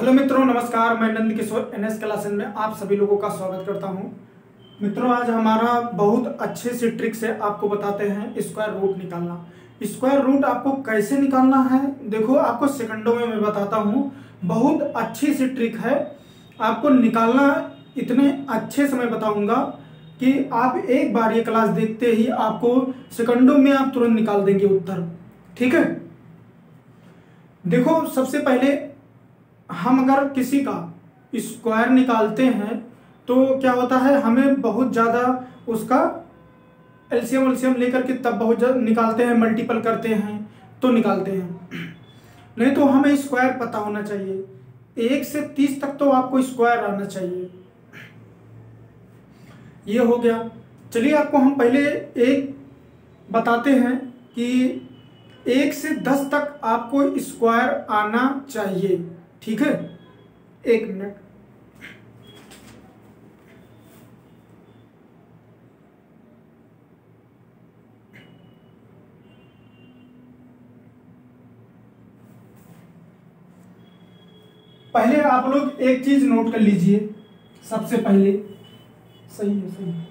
Hello मित्रों, नमस्कार। मैं नंद किशोर एनएस क्लासेस में आप सभी लोगों का स्वागत करता हूं। मित्रों, आज हमारा बहुत अच्छे से ट्रिक से आपको बताते हैं स्क्वायर रूट निकालना। स्क्वायर रूट आपको कैसे निकालना है, देखो आपको सेकंडों में मैं बताता हूं। बहुत अच्छी सी ट्रिक है, आपको निकालना इतने अच्छे से मैं बताऊंगा कि आप एक बार ये क्लास देखते ही आपको सेकंडों में आप तुरंत निकाल देंगे उत्तर। ठीक है, देखो सबसे पहले हम अगर किसी का स्क्वायर निकालते हैं तो क्या होता है, हमें बहुत ज़्यादा उसका एलसीएम लेकर के तब बहुत ज़्यादा निकालते हैं, मल्टीपल करते हैं तो निकालते हैं। नहीं तो हमें स्क्वायर पता होना चाहिए। 1 से 30 तक तो आपको स्क्वायर आना चाहिए। ये हो गया। चलिए आपको हम पहले एक बताते हैं कि 1 से 10 तक आपको स्क्वायर आना चाहिए। ठीक है, 1 मिनट। पहले आप लोग एक चीज नोट कर लीजिए। सबसे पहले सही है।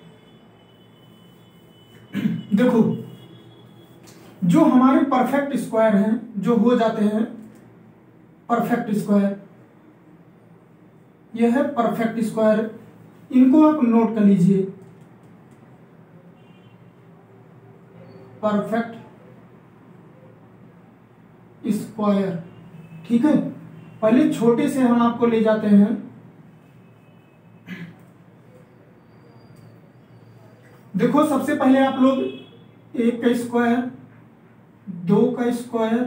देखो, जो हमारे परफेक्ट स्क्वायर हैं, जो हो जाते हैं परफेक्ट स्क्वायर, यह है परफेक्ट स्क्वायर। इनको आप नोट कर लीजिए। परफेक्ट स्क्वायर, ठीक है। पहले छोटे से हम आपको ले जाते हैं। देखो सबसे पहले आप लोग 1 का स्क्वायर, 2 का स्क्वायर,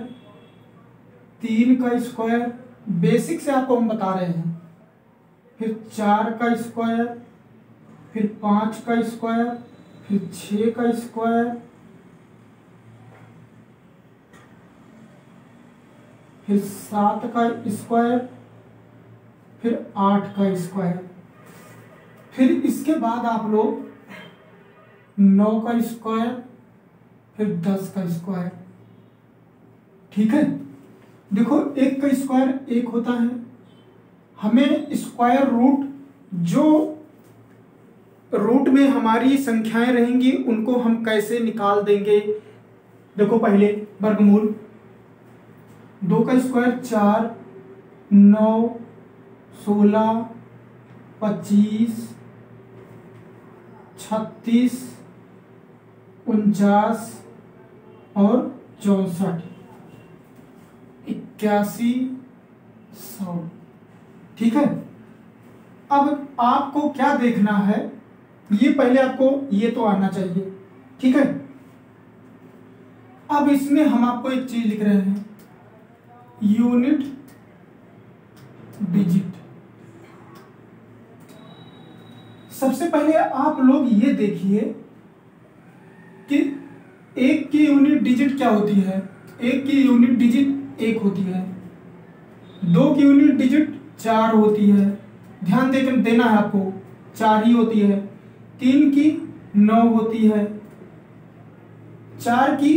3 का स्क्वायर, बेसिक से आपको हम बता रहे हैं। फिर 4 का स्क्वायर, फिर 5 का स्क्वायर, फिर 6 का स्क्वायर, फिर 7 का स्क्वायर, फिर 8 का स्क्वायर। फिर इसके बाद आप लोग 9 का स्क्वायर, फिर 10 का स्क्वायर। ठीक है, देखो 1 का स्क्वायर 1 होता है। हमें स्क्वायर रूट, जो रूट में हमारी संख्याएं रहेंगी उनको हम कैसे निकाल देंगे। देखो पहले वर्गमूल। 2 का स्क्वायर 4, 9, 16, 25, 36, 49 और 64, 81, 100। ठीक है, अब आपको क्या देखना है, ये पहले आपको ये तो आना चाहिए। ठीक है, अब इसमें हम आपको एक चीज लिख रहे हैं, यूनिट डिजिट। सबसे पहले आप लोग ये देखिए कि 1 की यूनिट डिजिट क्या होती है। 1 की यूनिट डिजिट 1 होती है। 2 की यूनिट डिजिट 4 होती है। ध्यान देकर देना है आपको, 4 ही होती है। 3 की 9 होती है। 4 की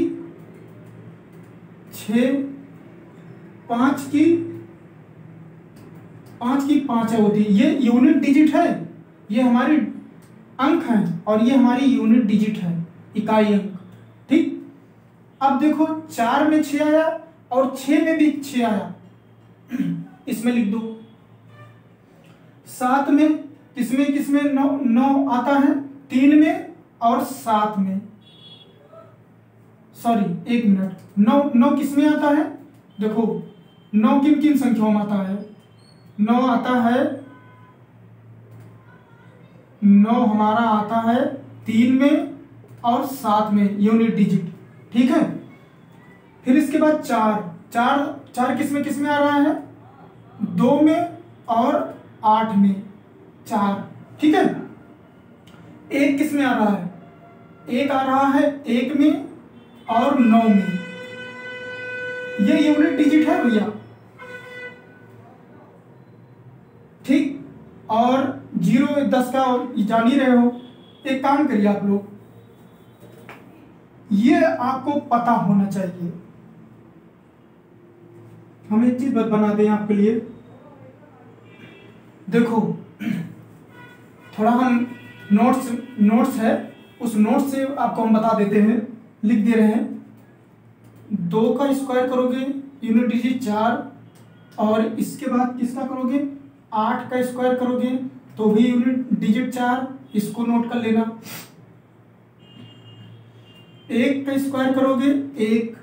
6, 5 की 5 होती है। ये यूनिट डिजिट है, ये हमारी अंक है और ये हमारी यूनिट डिजिट है, इकाई अंक। ठीक, अब देखो 4 में 6 आया और 6 में भी 6 आया, इसमें लिख दो। 7 में किसमें 9 आता है, 3 में और 7 में। सॉरी 1 मिनट, 9 किसमें आता है। देखो 9 किन किन संख्याओं में आता है। 9 आता है, 9 हमारा आता है 3 में और 7 में, यूनिट डिजिट। ठीक है, फिर इसके बाद 4 किसमें आ रहा है, 2 में और 8 में, 4। ठीक है, 1 किसमें आ रहा है, 1 आ रहा है 1 में और 9 में। ये यूनिट डिजिट है भैया। ठीक, और 0 10 का जान ही रहे हो। एक काम करिए आप लोग, ये आपको पता होना चाहिए। हम एक चीज बना दें आपके लिए। देखो थोड़ा हम नोट्स है, उस नोट्स से आपको हम बता देते हैं, लिख दे रहे हैं। 2 का स्क्वायर करोगे यूनिट डिजिट 4, और इसके बाद किसका करोगे 8 का स्क्वायर करोगे तो भी यूनिट डिजिट 4, इसको नोट कर लेना। 1 का स्क्वायर करोगे 1,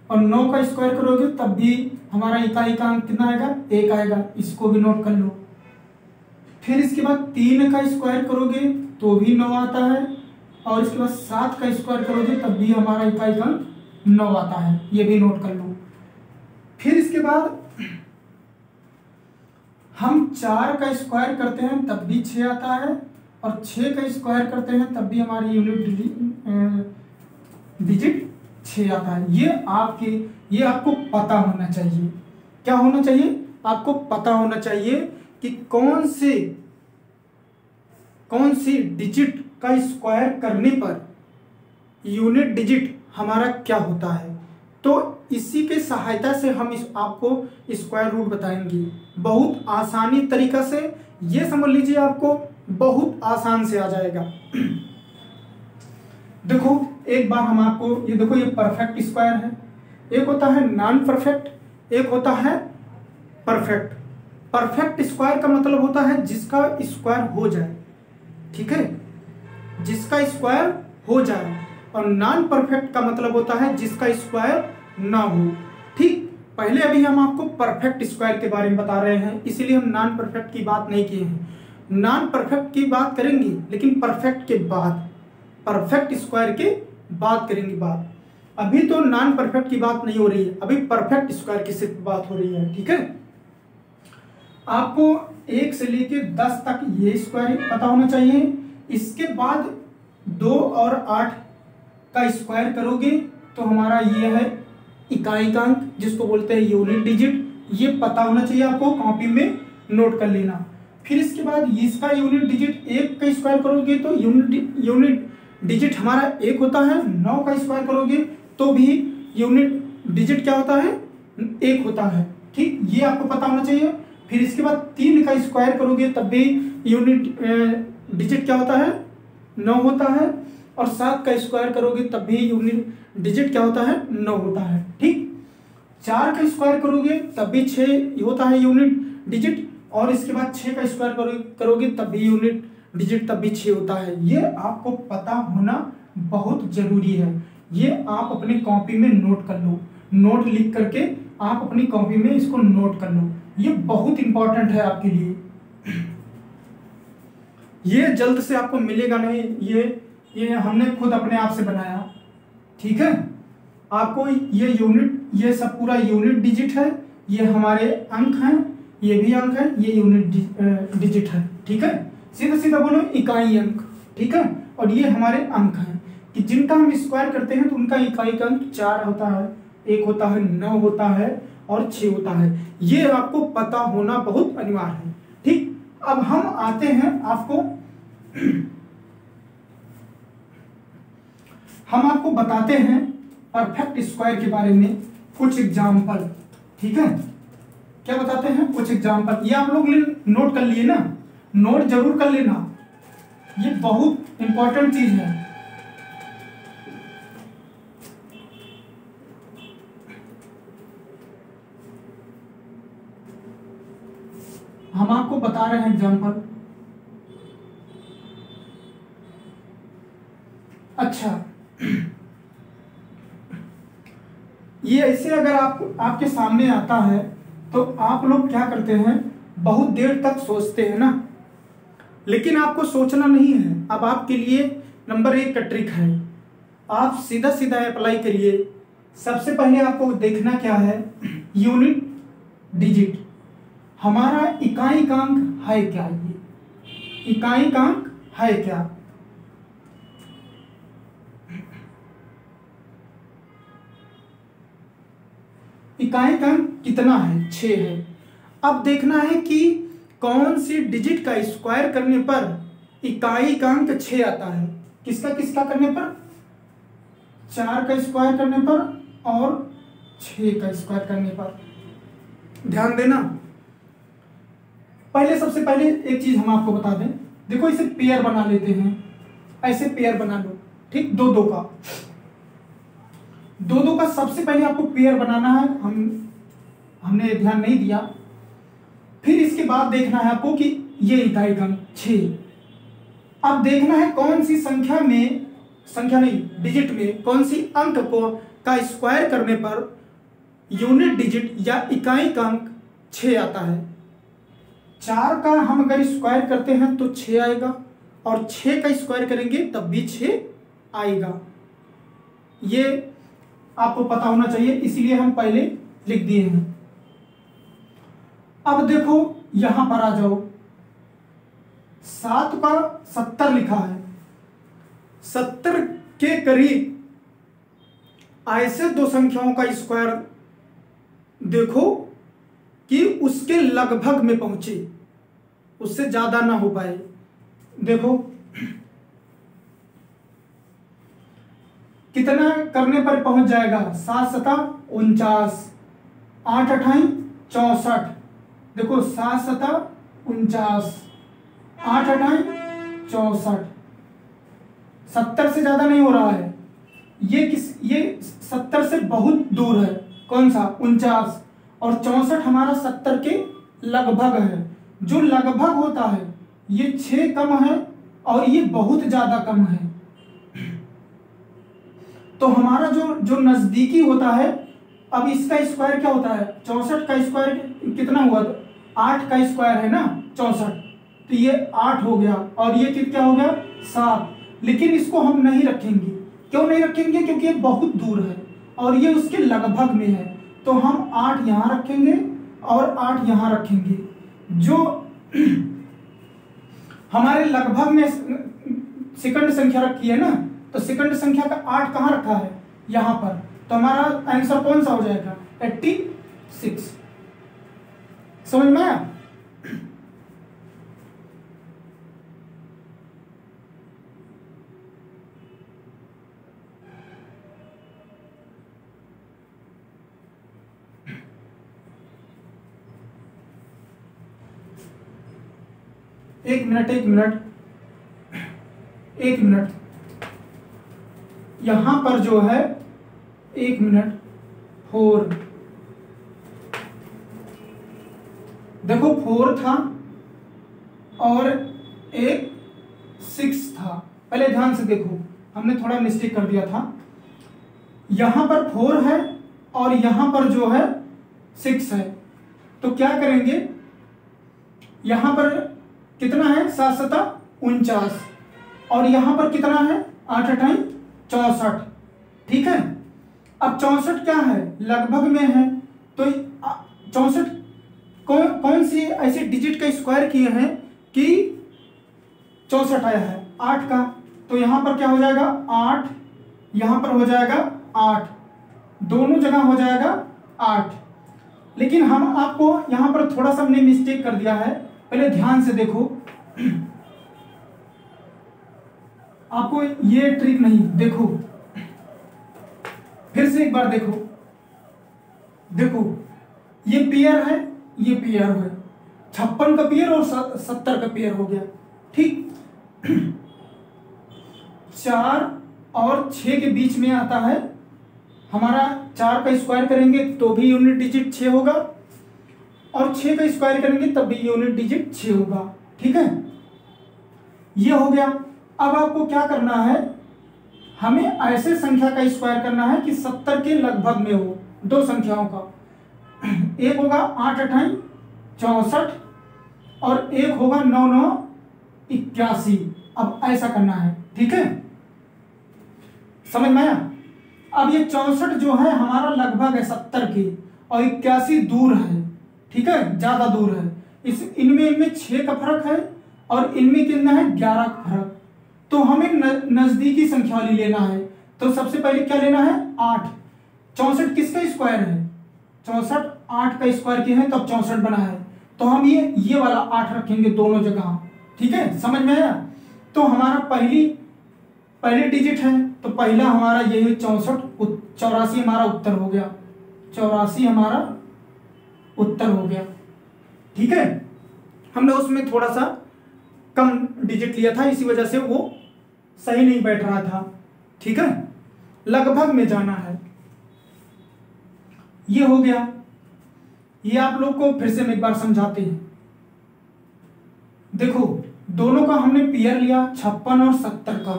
और 9 का स्क्वायर करोगे तब भी हमारा इकाई का अंक कितना आएगा 1 आएगा, इसको भी नोट कर लो। फिर इसके बाद 3 का स्क्वायर करोगे तो भी 9 आता है, और इसके बाद 7 का स्क्वायर करोगे तब भी हमारा इकाई का अंक 9 आता है, ये भी नोट कर लो। फिर इसके बाद हम 4 का स्क्वायर करते हैं तब भी 6 आता है, और 6 का स्क्वायर करते हैं तब भी हमारी यूनिट डिजिट 6 आता है। ये आपको पता होना चाहिए। क्या होना चाहिए? आपको पता होना चाहिए कि कौन सी डिजिट का स्क्वायर करने पर यूनिट डिजिट हमारा क्या होता है। तो इसी के सहायता से हम आपको स्क्वायर रूट बताएंगे बहुत आसानी तरीका से। ये समझ लीजिए आपको बहुत आसान से आ जाएगा। देखो एक बार हम आपको ये देखो, ये परफेक्ट स्क्वायर है, एक होता है नॉन परफेक्ट, एक होता है परफेक्ट। परफेक्ट स्क्वायर का मतलब होता है जिसका स्क्वायर हो जाए, ठीक है, जिसका स्क्वायर हो जाए। और नॉन परफेक्ट का मतलब होता है जिसका स्क्वायर ना हो। ठीक, पहले अभी हम आपको परफेक्ट स्क्वायर के बारे में बता रहे हैं, इसीलिए हम नॉन परफेक्ट की बात नहीं किए हैं। नॉन परफेक्ट की बात करेंगे लेकिन परफेक्ट के बाद, परफेक्ट स्क्वायर के बाद करेंगे बात। अभी तो नॉन परफेक्ट की बात नहीं हो रही है, अभी परफेक्ट स्क्वायर की सिर्फ बात हो रही है। ठीक है, आपको 1 से लेके 10 तक ये स्क्वायर पता होना चाहिए। इसके बाद 2 और 8 का स्क्वायर करोगे तो हमारा ये है इकाई का अंक, जिसको बोलते हैं यूनिट डिजिट। ये पता होना चाहिए आपको, कॉपी में नोट कर लेना। फिर इसके बाद इसका यूनिट डिजिट 1 का स्क्वायर करोगे तो यूनिट डिजिट हमारा 1 होता है। 9 का स्क्वायर करोगे तो भी यूनिट डिजिट क्या होता है 1 होता है। ठीक, ये आपको पता होना चाहिए। फिर इसके बाद 3 का स्क्वायर करोगे तब भी यूनिट डिजिट क्या होता है 9 होता है, और 7 का स्क्वायर करोगे तब भी यूनिट डिजिट क्या होता है 9 होता है। ठीक, 4 का स्क्वायर करोगे तब भी 6 होता है यूनिट डिजिट, और इसके बाद 6 का स्क्वायर करोगे तब भी यूनिट डिजिट तब भी 6 होता है। ये आपको पता होना बहुत जरूरी है। ये आप अपनी कॉपी में नोट कर लो, नोट लिख करके आप अपनी कॉपी में इसको नोट कर लो, ये बहुत इंपॉर्टेंट है आपके लिए। ये जल्द से आपको मिलेगा नहीं, ये हमने खुद अपने आप से बनाया। ठीक है, आपको ये यूनिट, ये सब पूरा यूनिट डिजिट है, ये हमारे अंक हैं, ये भी अंक है, ये यूनिट डिजिट है। ठीक है, सीधा सीधा बोलो इकाई अंक। ठीक है, और ये हमारे अंक हैं कि जिनका हम स्क्वायर करते हैं तो उनका इकाई का अंक 4 होता है, 1 होता है, 9 होता है और 6 होता है। ये आपको पता होना बहुत अनिवार्य है। ठीक, अब हम आते हैं हम आपको बताते हैं परफेक्ट स्क्वायर के बारे में कुछ एग्जाम्पल। ठीक है, क्या बताते हैं कुछ एग्जाम्पल। ये आप लोग नोट कर लिए ना, नोट जरूर कर लेना, ये बहुत इंपॉर्टेंट चीज है। हम आपको बता रहे हैं एग्जाम्पल। अच्छा, ये ऐसे अगर आपके सामने आता है तो आप लोग क्या करते हैं, बहुत देर तक सोचते हैं ना, लेकिन आपको सोचना नहीं है। अब आपके लिए नंबर 1 का ट्रिक है, आप सीधा सीधा अप्लाई करिए। सबसे पहले आपको देखना क्या है, यूनिट डिजिट, हमारा इकाई का अंक है क्या, ये इकाई का अंक है क्या। इकाई का अंक कितना है 6 है। अब देखना है कि कौन सी डिजिट का स्क्वायर करने पर इकाई का अंक 6 आता है। किसका किसका करने पर, 4 का स्क्वायर करने पर और 6 का स्क्वायर करने पर। ध्यान देना, पहले सबसे पहले एक चीज हम आपको बता दें, देखो इसे पेयर बना लेते हैं, ऐसे पेयर बना लो, ठीक, दो दो का सबसे पहले आपको पेयर बनाना है, हमने ध्यान नहीं दिया। फिर इसके बाद देखना है आपको कि ये इकाई अंक 6। अब देखना है कौन सी संख्या नहीं डिजिट में कौन सी अंक का स्क्वायर करने पर यूनिट डिजिट या इकाई का अंक 6 आता है। 4 का हम अगर स्क्वायर करते हैं तो 6 आएगा, और 6 का स्क्वायर करेंगे तब भी 6 आएगा। ये आपको पता होना चाहिए, इसीलिए हम पहले लिख दिए हैं। अब देखो यहां पर आ जाओ, 7 का 70 लिखा है, 70 के करीब ऐसे दो संख्याओं का स्क्वायर देखो कि उसके लगभग में पहुंचे, उससे ज्यादा ना हो पाए। देखो कितना करने पर पहुंच जाएगा, 7 सता 49, 8 अठाई 64। देखो 7 सता 49, 8 अठाई 64, 70 से ज्यादा नहीं हो रहा है। ये 70 से बहुत दूर है, कौन सा 49, और 64 हमारा 70 के लगभग है। जो लगभग होता है ये 6 कम है और ये बहुत ज्यादा कम है। तो हमारा जो नजदीकी होता है, अब इसका स्क्वायर क्या होता है, 64 का स्क्वायर कितना हुआ, 8 का स्क्वायर है ना 64, तो ये 8 हो गया, और ये क्या हो गया 7। लेकिन इसको हम नहीं रखेंगे, क्यों नहीं रखेंगे, क्योंकि ये बहुत दूर है और ये उसके लगभग में है। तो हम 8 यहां रखेंगे और 8 यहां रखेंगे। जो हमारे लगभग में सेकंड संख्या रखी है ना, तो सेकंड संख्या का 8 कहां रखा है, यहां पर। तो हमारा आंसर कौन सा हो जाएगा, 86। समझ में आया? एक मिनट यहां पर जो है 1 मिनट 4, देखो 4 था और एक 6 था। पहले ध्यान से देखो, हमने थोड़ा मिस्टेक कर दिया था। यहां पर 4 है और यहां पर जो है 6 है, तो क्या करेंगे, यहां पर कितना है 7 सता 49, और यहां पर कितना है 8 अठाई 64। ठीक है, अब 64 क्या है, लगभग में है, तो 64 कौन सी ऐसे डिजिट का स्क्वायर किए हैं कि 64 आया है 8 का। तो यहां पर क्या हो जाएगा 8, यहां पर हो जाएगा 8, दोनों जगह हो जाएगा 8। लेकिन हम आपको यहां पर थोड़ा सा हमने मिस्टेक कर दिया है, पहले ध्यान से देखो। आपको ये ट्रिक नहीं, देखो फिर से एक बार देखो, ये पेयर है, ये पेयर है, 56 का पेयर और 70 का पेयर हो गया। ठीक, 4 और 6 के बीच में आता है हमारा, 4 का स्क्वायर करेंगे तो भी यूनिट डिजिट 6 होगा, और 6 का स्क्वायर करेंगे तब भी यूनिट डिजिट 6 होगा। ठीक है, ये हो गया। अब आपको क्या करना है, हमें ऐसे संख्या का स्क्वायर करना है कि 70 के लगभग में हो, दो संख्याओं का। एक होगा 8 अठाई 64 और एक होगा 9 9 81। अब ऐसा करना है, ठीक है, समझ में आया? अब ये 64 जो है हमारा लगभग है 70 के, और 81 दूर है, ठीक है, ज्यादा दूर है। इनमें 6 का फर्क है और इनमें कितना है 11 का फर्क। तो हमें नजदीकी संख्या वाली लेना है, तो सबसे पहले क्या लेना है 8। 64 किसका स्क्वायर है, 64 8 का स्क्वायर किया है, तो अब 64 बना है, तो हम ये वाला 8 रखेंगे दोनों जगह। ठीक है, समझ में आया? तो हमारा पहली डिजिट है, तो पहला हमारा ये है 64, 84 हमारा उत्तर हो गया, 84 हमारा उत्तर हो गया। ठीक है, हमने उसमें थोड़ा सा कम डिजिट लिया था, इसी वजह से वो सही नहीं बैठ रहा था। ठीक है, लगभग में जाना है। ये हो गया। ये आप लोग को फिर से मैं एक बार समझाते हैं। देखो दोनों का हमने पेयर लिया 56 और 70 का।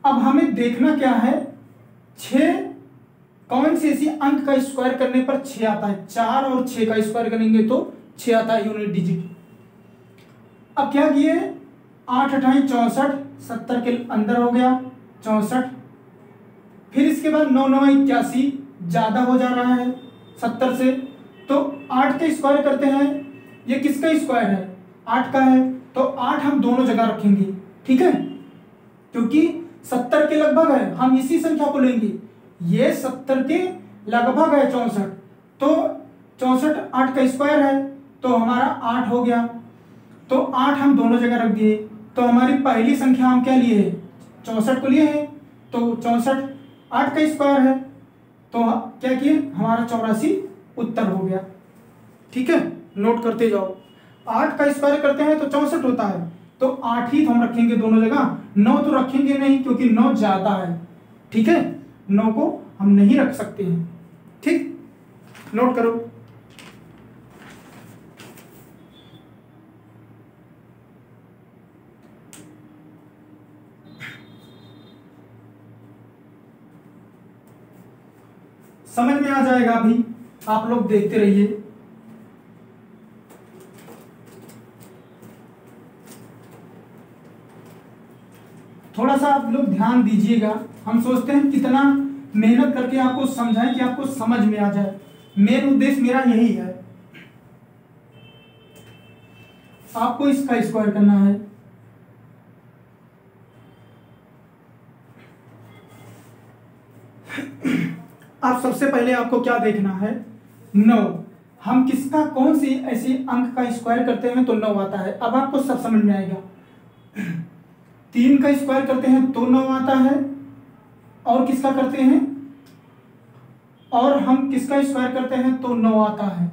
अब हमें देखना क्या है, 6 कौन से ऐसी अंक का स्क्वायर करने पर 6 आता है। 4 और 6 का स्क्वायर करेंगे तो 6 आता है यूनिट डिजिट। अब क्या किए, 8 8 64, 70 के अंदर हो गया 64। फिर इसके बाद 9 9 81, ज्यादा हो जा रहा है 70 से, तो 8 के स्क्वायर करते हैं। ये किसका स्क्वायर है, 8 का है, तो 8 हम दोनों जगह रखेंगे। ठीक है, क्योंकि 70 के लगभग है, हम इसी संख्या को लेंगे। ये 70 के लगभग है 64, तो 64 8 का स्क्वायर है, तो हमारा 8 हो गया। तो 8 हम दोनों जगह रख दिए, तो हमारी पहली संख्या हम क्या लिए है, 64 को लिए हैं, तो 64 8 का स्क्वायर है, तो क्या किए, हमारा 84 उत्तर हो गया। ठीक है, नोट करते जाओ। 8 का स्क्वायर करते हैं तो 64 होता है, तो 8 ही तो हम रखेंगे दोनों जगह, 9 तो रखेंगे नहीं क्योंकि 9 ज्यादा है। ठीक है, 9 को हम नहीं रख सकते हैं। ठीक, नोट करो। समझ में आ जाएगा, अभी आप लोग देखते रहिए। थोड़ा सा आप लोग ध्यान दीजिएगा। हम सोचते हैं कितना मेहनत करके आपको समझाएं कि आपको समझ में आ जाए। मेन उद्देश्य मेरा यही है, आपको इसका स्क्वायर करना है। अब सबसे पहले आपको क्या देखना है, 9। हम किसका कौन सी ऐसे अंक का स्क्वायर करते हैं तो 9 आता है। अब आपको सब समझ में आएगा। 3 का स्क्वायर करते हैं तो 9 आता है, और किसका करते हैं, और हम किसका स्क्वायर करते हैं तो 9 आता है।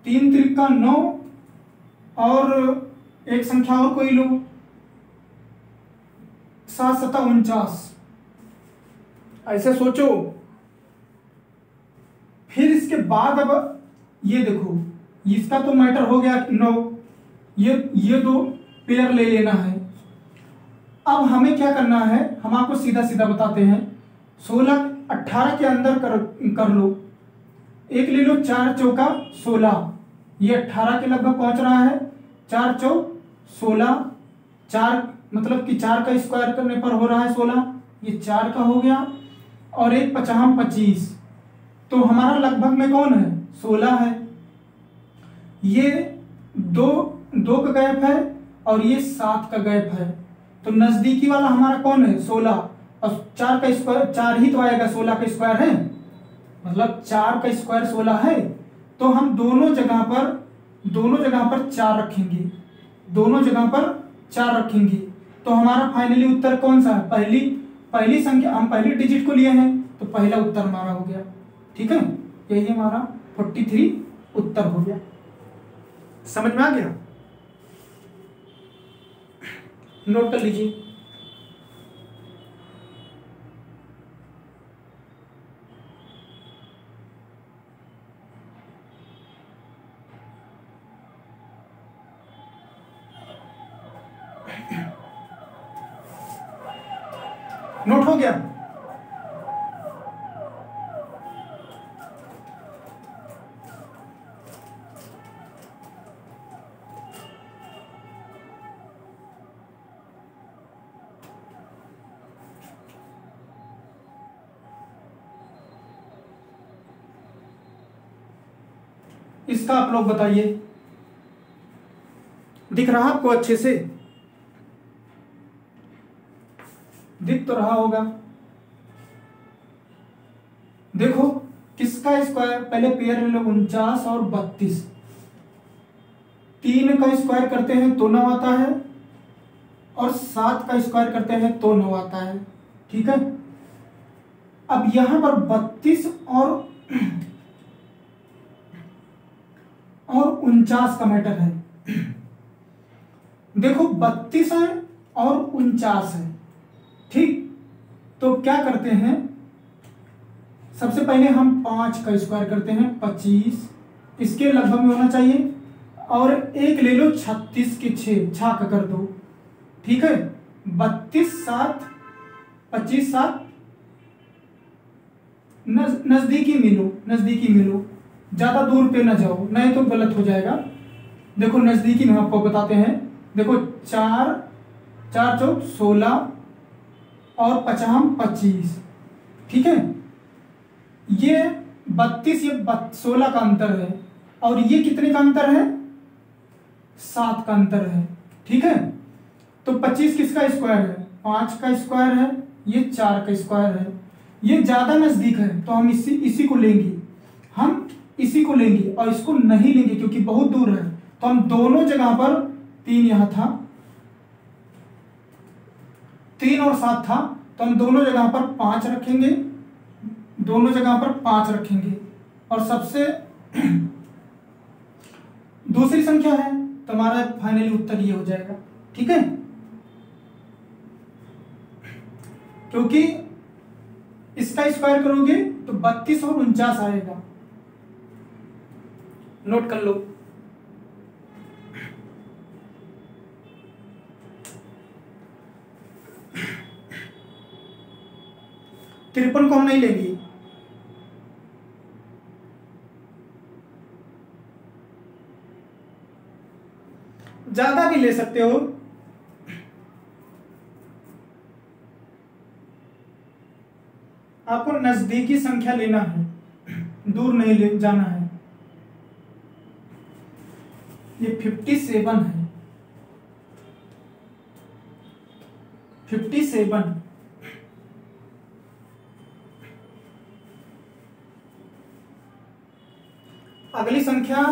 3 त्रिका 9, और एक संख्या और कोई लो, 7 7 49। ऐसे सोचो। फिर इसके बाद अब ये देखो, इसका तो मैटर हो गया 9, ये दो पेयर ले लेना है। अब हमें क्या करना है, हम आपको सीधा सीधा बताते हैं। 16 18 के अंदर कर लो। एक ले लो, 4 चौका 16, ये 18 के लगभग पहुंच रहा है। 4 चौक 16, 4 मतलब कि 4 का स्क्वायर करने पर हो रहा है 16, ये 4 का हो गया, और एक 50 25, तो हमारा लगभग में कौन है, 16 है। ये दो का गैप है, और ये 7 का गैप है, तो नजदीकी वाला हमारा कौन है, 16, और 4 का स्क्वायर 4 ही तो आएगा, 16 का स्क्वायर है, मतलब 4 का स्क्वायर 16 है। तो हम दोनों जगह पर 4 रखेंगे, दोनों जगह पर 4 रखेंगे। तो हमारा फाइनली उत्तर कौन सा है, पहली संख्या, हम पहली डिजिट को लिए हैं, तो पहला उत्तर हमारा हो गया। ठीक है, यही हमारा 43 उत्तर हो गया। समझ में आ गया, नोट कर लीजिए। नोट हो गया। इसका आप लोग बताइए, दिख रहा आपको अच्छे से, दिख तो रहा होगा। देखो किसका स्क्वायर, पहले पेयर ले लो, 49 और 32। 3 का स्क्वायर करते हैं तो 9 आता है, और 7 का स्क्वायर करते हैं तो 9 आता है। ठीक है, अब यहां पर 32 और 49 का मैटर है। देखो 32 है और 49 है, ठीक। तो क्या करते हैं, सबसे पहले हम 5 का स्क्वायर करते हैं 25, इसके लगभग में होना चाहिए। और एक ले लो 36 के 6 छाक कर दो, ठीक है। 32 7 25 7 नजदीकी मिलो, नजदीकी मिलो, ज्यादा दूर पे ना जाओ, नहीं तो गलत हो जाएगा। देखो नजदीकी में आपको बताते हैं, देखो 4 4 चौक 16 और 5 25, ठीक है। ये 32 ये 16 का अंतर है, और ये कितने का अंतर है, 7 का अंतर है, ठीक है। तो 25 किसका स्क्वायर है, 5 का स्क्वायर है, ये 4 का स्क्वायर है। ये ज्यादा नजदीक है तो हम इसी को लेंगे, हम इसी को लेंगे और इसको नहीं लेंगे क्योंकि बहुत दूर है। तो हम दोनों जगह पर 3 यहां था, 3 और 7 था, तो हम दोनों जगह पर 5 रखेंगे, दोनों जगह पर 5 रखेंगे। और सबसे दूसरी संख्या है, तो हमारा फाइनली उत्तर ये हो जाएगा, ठीक है। क्योंकि इसका स्क्वायर करोगे तो 32 और 49 आएगा, नोट कर लो। तिरपन को हम नहीं लेंगे, ज्यादा भी ले सकते हो। आपको नजदीकी संख्या लेना है, दूर नहीं ले जाना है। ये 57 है, 57। अगली संख्या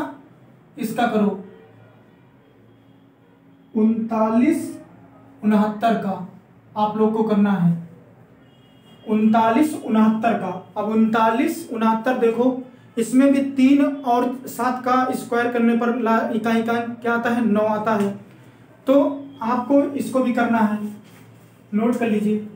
इसका करो, 39 69 का आप लोग को करना है, 39 69 का। अब 39 69 देखो, इसमें भी 3 और 7 का स्क्वायर करने पर इकाई का क्या आता है, 9 आता है। तो आपको इसको भी करना है, नोट कर लीजिए।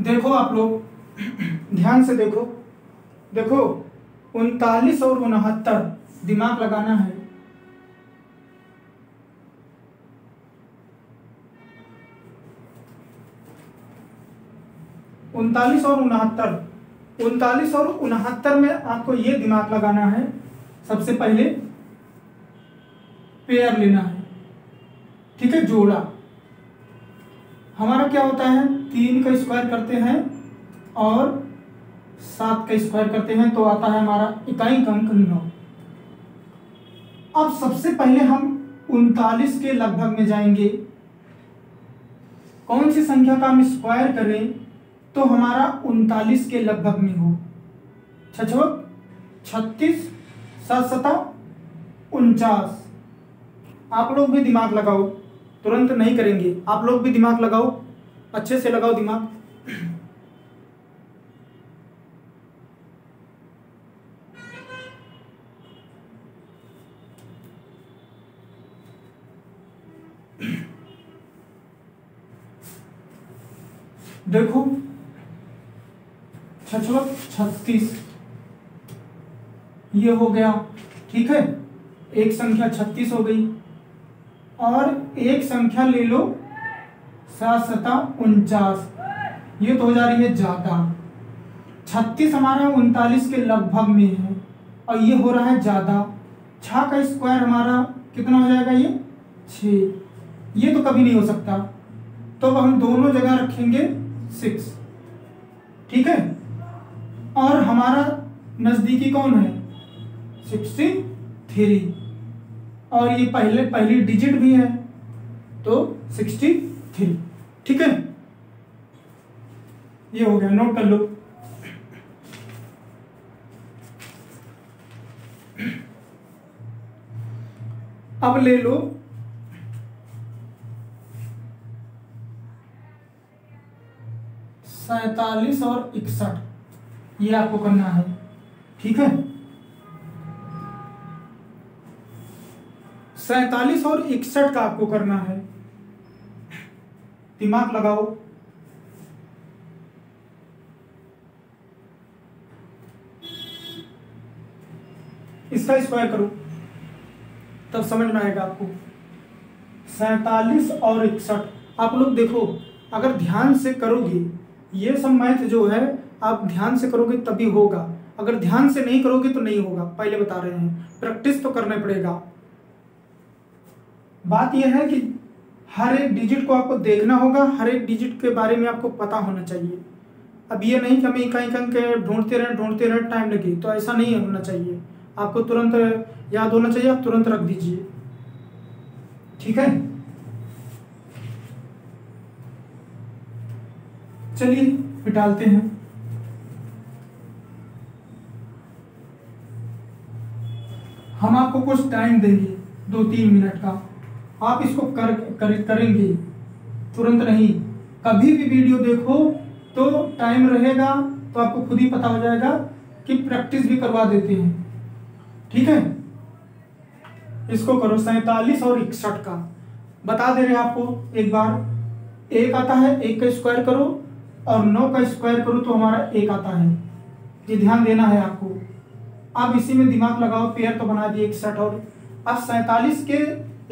देखो आप लोग ध्यान से देखो, देखो 39 और 69 दिमाग लगाना है। उनतालीस और 69 में आपको ये दिमाग लगाना है, सबसे पहले पेयर लेना है, ठीक है, जोड़ा। हमारा क्या होता है, 3 का स्क्वायर करते हैं और 7 का स्क्वायर करते हैं, तो आता है हमारा इकाई का अंक 9। अब सबसे पहले हम 39 के लगभग में जाएंगे। कौन सी संख्या का हम स्क्वायर करें तो हमारा 39 के लगभग में हो। 36 7 7 49। आप लोग भी दिमाग लगाओ, तुरंत नहीं करेंगे, आप लोग भी दिमाग लगाओ, अच्छे से लगाओ दिमाग। देखो 36 ये हो गया, ठीक है। एक संख्या 36 हो गई और एक संख्या ले लो 7 7 49, ये तो हो जा रही है ज्यादा। 36 हमारा 39 के लगभग में है और ये हो रहा है ज्यादा। 6 का स्क्वायर हमारा कितना हो जाएगा, ये 6, ये तो कभी नहीं हो सकता, तो हम दोनों जगह रखेंगे 6, ठीक है। और हमारा नजदीकी कौन है, 63, और ये पहली डिजिट भी है तो 63, ठीक है। ये हो गया, नोट कर लो। अब ले लो 47 और 61, ये आपको करना है। ठीक है, 47 और 61 का आपको करना है। दिमाग लगाओ। इसका स्क्वायर करो, तब समझ में आएगा आपको। 47 और 61, आप लोग देखो, अगर ध्यान से करोगे, ये सब मैथ जो है आप ध्यान से करोगे तभी होगा, अगर ध्यान से नहीं करोगे तो नहीं होगा। पहले बता रहे हैं, प्रैक्टिस तो करना पड़ेगा। बात यह है कि हर एक डिजिट को आपको देखना होगा, हर एक डिजिट के बारे में आपको पता होना चाहिए। अब ये नहीं कि हमें इकाई अंक ढूंढते रहे टाइम लगे, तो ऐसा नहीं होना चाहिए। आपको तुरंत याद होना चाहिए, आप तुरंत रख दीजिए। ठीक है, चलिए मिटाते हैं। हम आपको कुछ टाइम देंगे, 2-3 मिनट का, आप इसको करेंगे, तुरंत नहीं। कभी भी वीडियो देखो तो टाइम रहेगा तो आपको खुद ही पता हो जाएगा कि प्रैक्टिस भी करवा देते हैं। ठीक है, इसको करो 47 और 61 का बता दे रहे हैं आपको। एक बार 1 आता है, 1 का स्क्वायर करो और 9 का स्क्वायर करो तो हमारा 1 आता है। ये ध्यान देना है आपको। अब इसी में दिमाग लगाओ, पेयर तो बना दिए 61 और अब 47 के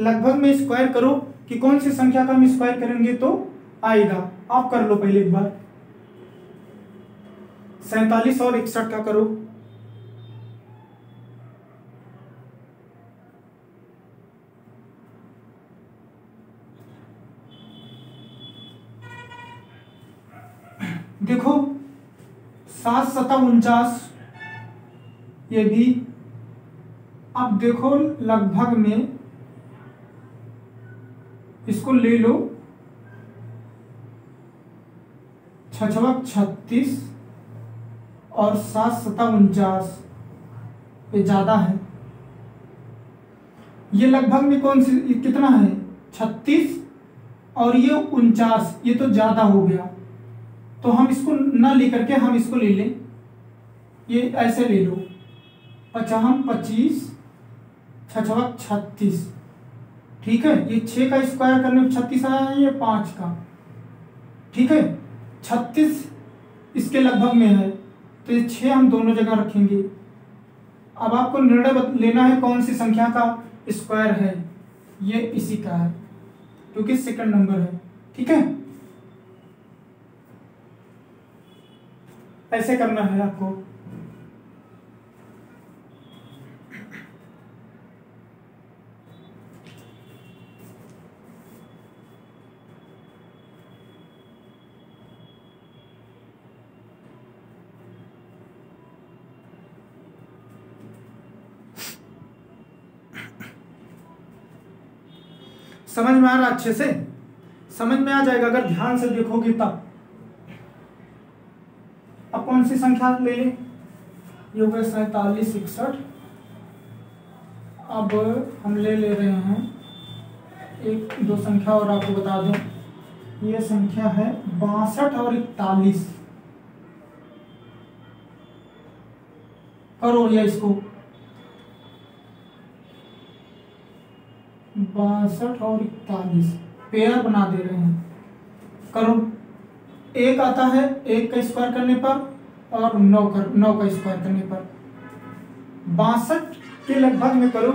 लगभग में स्क्वायर करो कि कौन सी संख्या का हम स्क्वायर करेंगे तो आएगा। आप कर लो पहले एक बार, 47 और 61 का करो। देखो 7 7 49, ये भी। अब देखो लगभग में इसको ले लो, 6 6 36 और 7 7 49, ये ज्यादा है। ये लगभग में कौन सी, कितना है 36 और ये 49, ये तो ज्यादा हो गया। तो हम इसको ना लेकर के हम इसको ले लें, ये ऐसे ले लो, 55 25 6 6 36। ठीक है, ये 6 का स्क्वायर करने में 36 आया है, ये 5 का। ठीक है, 36 इसके लगभग में है तो ये 6 हम दोनों जगह रखेंगे। अब आपको निर्णय लेना है कौन सी संख्या का स्क्वायर है। ये इसी का है क्योंकि सेकंड नंबर है। ठीक है, ऐसे करना है आपको। समझ में आ रहा, अच्छे से समझ में आ जाएगा अगर ध्यान से देखोगे तब। अब कौन सी संख्या ले लें, ये हो गए 47 61। अब हम ले रहे हैं 1 2 संख्या और आपको बता दूं, ये संख्या है 62 और 41। करो या इसको 62 और 41 पेयर बना दे रहे हैं। करो, 1 आता है 1 का स्क्वायर करने पर और 9 का स्क्वायर करने पर। 62 के लगभग में करो,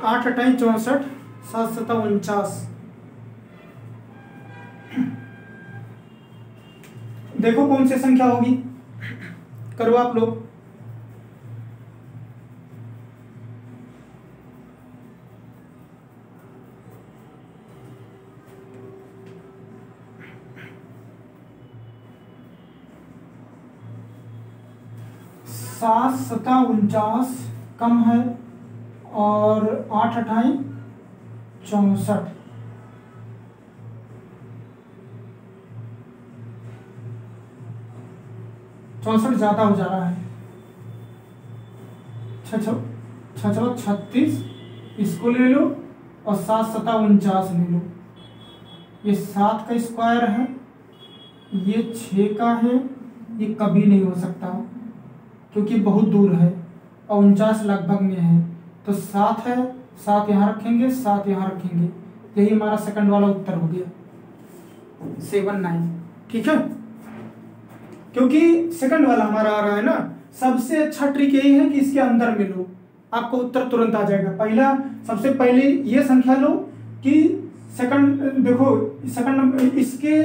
8 8 64 7 7 49। देखो कौन सी संख्या होगी, करो आप लोग। सात 7 49 कम है और 8 8 64। चौसठ ज्यादा हो जा रहा है। 6 6 36 इसको ले लो और 7 7 49 ले लो। ये 7 का स्क्वायर है, ये 6 का है, ये कभी नहीं हो सकता क्योंकि बहुत दूर है और 49 लगभग में है। तो 7 है, 7 यहाँ रखेंगे, 7 यहाँ रखेंगे, यही हमारा सेकंड वाला उत्तर हो गया 7 9। ठीक है, क्योंकि सेकंड वाला हमारा आ रहा है ना। सबसे अच्छा ट्रिक यही है कि इसके अंदर में लो, आपको उत्तर तुरंत आ जाएगा। पहला सबसे पहले ये संख्या लो कि सेकंड, देखो सेकंड नंबर इसके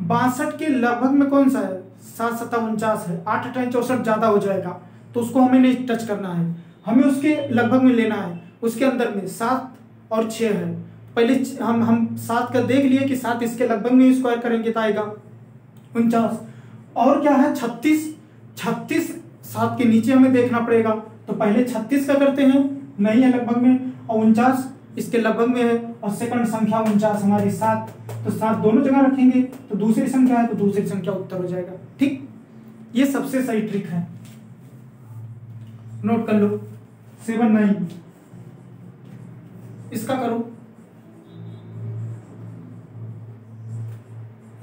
62 के लगभग में कौन सा है, 7 7 49 है, 8 8 64 ज्यादा हो जाएगा, तो उसको हमें नहीं टच करना है, हमें उसके लगभग में लेना है। उसके अंदर में 7 और 6 है, पहले हम 7 का देख लिए कि 7 इसके लगभग में स्क्वायर करेंगे तो आएगा 49। और क्या है 36, 36 7 के नीचे हमें देखना पड़ेगा, तो पहले 36 का करते हैं, नहीं है लगभग में, और 49 इसके लगभग में है, और सेकंड संख्या 49 हमारी 7, तो 7 दोनों जगह रखेंगे, तो दूसरी संख्या है तो दूसरी संख्या उत्तर हो जाएगा। ठीक, ये सबसे सही ट्रिक है, नोट कर लो। 7 9 इसका करो,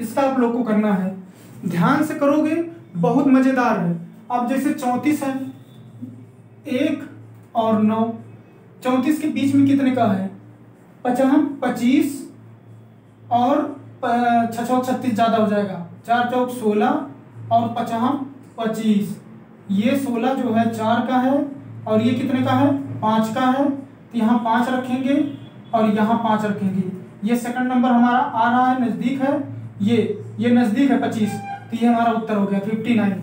इसका आप लोग को करना है, ध्यान से करोगे, बहुत मजेदार है। अब जैसे 34 है, 1 और 9, 34 के बीच में कितने का है, 25 और 6 36 ज्यादा हो जाएगा, 4 चौक 16 और 25, ये 16 जो है 4 का है, और ये कितने का है, 5 का है, तो यहाँ 5 रखेंगे और यहाँ 5 रखेंगे। ये सेकंड नंबर हमारा आ रहा है, नजदीक है, ये नजदीक है 25, तो ये हमारा उत्तर हो गया 59।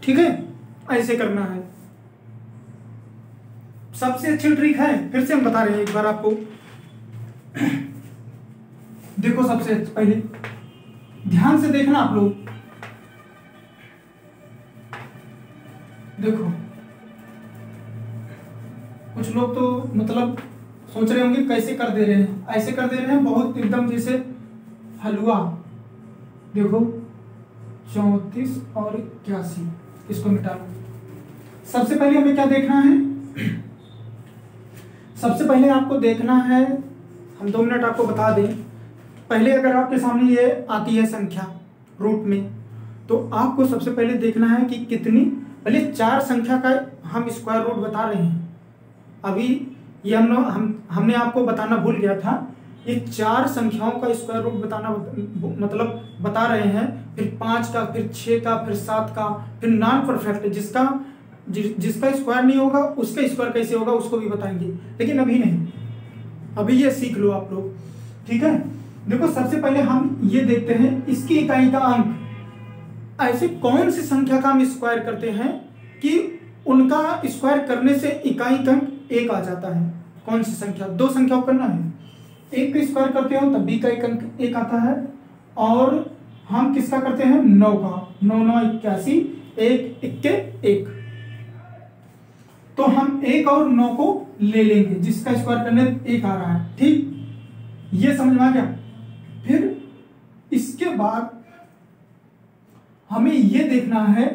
ठीक है, ऐसे करना है, सबसे अच्छी ट्रिक है। फिर से हम बता रहे हैं एक बार आपको, देखो सबसे पहले ध्यान से देखना आप लोग, देखो कुछ लोग तो मतलब सोच रहे होंगे कैसे कर दे रहे हैं, ऐसे कर दे रहे हैं बहुत एकदम जैसे हलवा। देखो 34 और 81, इसको मिटा लो। सबसे पहले हमें क्या देखना है, सबसे पहले आपको देखना है, हम 2 मिनट आपको बता दें। पहले अगर आपके सामने ये आती है संख्या रूट में, तो आपको सबसे पहले देखना है कि कितनी, पहले 4 संख्या का हम स्क्वायर रूट बता रहे हैं। अभी ये हमने आपको बताना भूल गया था, ये 4 संख्याओं का स्क्वायर रूट बताना मतलब बता रहे हैं, फिर 5 का, फिर 6 का, फिर 7 का, फिर नॉन परफेक्ट जिसका स्क्वायर नहीं होगा उसका स्क्वायर कैसे होगा उसको भी बताएंगे, लेकिन अभी नहीं, अभी ये सीख लो आप लोग। ठीक है, देखो सबसे पहले हम ये देखते हैं इसकी इकाई का अंक। ऐसे कौन सी संख्या का हम स्क्वायर करते हैं कि उनका स्क्वायर करने से इकाई का अंक 1 आ जाता है। कौन सी संख्या, 2 संख्याओं करना है, 1 का स्क्वायर करते हो तब भी का अंक 1 आता है, और हम किसका करते हैं 9 का, 9 9 81, 1 1 1, तो हम 1 और 9 को ले लेंगे जिसका स्क्वायर करने 1 आ रहा है। ठीक, ये समझ में आ गया। फिर इसके बाद हमें ये देखना है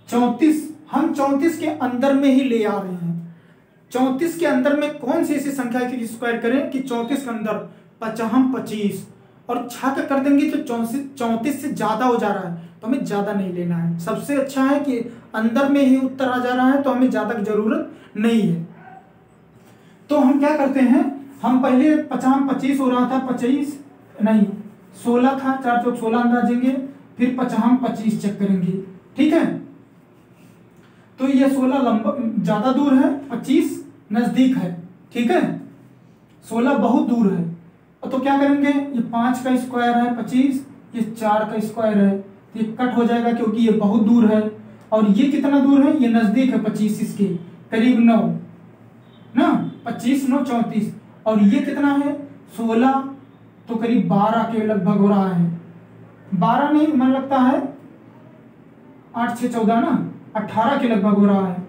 34, हम 34 के अंदर में ही ले आ रहे हैं। 34 के अंदर में कौन सी ऐसी संख्या की स्क्वायर करें कि 34 के अंदर 25 और 6 का कर देंगे तो 34 से ज्यादा हो जा रहा है, तो हमें ज्यादा नहीं लेना है। सबसे अच्छा है कि अंदर में ही उत्तर आ जा रहा है, तो हमें ज्यादा की जरूरत नहीं है। तो हम क्या करते हैं, हम पहले 25 हो रहा था, 25 नहीं 16 था, 4 चौक 16 अंदाजेंगे, फिर 25 चेक करेंगे। ठीक है, तो ये 16 लंबा ज्यादा दूर है, 25 नजदीक है। ठीक है, 16 बहुत दूर है, तो क्या करेंगे, ये 5 का स्क्वायर है 25, ये 4 का स्क्वायर है, तो ये कट हो जाएगा क्योंकि ये बहुत दूर है, और ये कितना दूर है, ये नजदीक है 25 इसके करीब 9 ना, 25 9 34, और ये कितना है 16, तो करीब 12 के लगभग हो रहा है, 12 नहीं मन लगता है 8 6 14 ना, 18 के लगभग हो रहा है,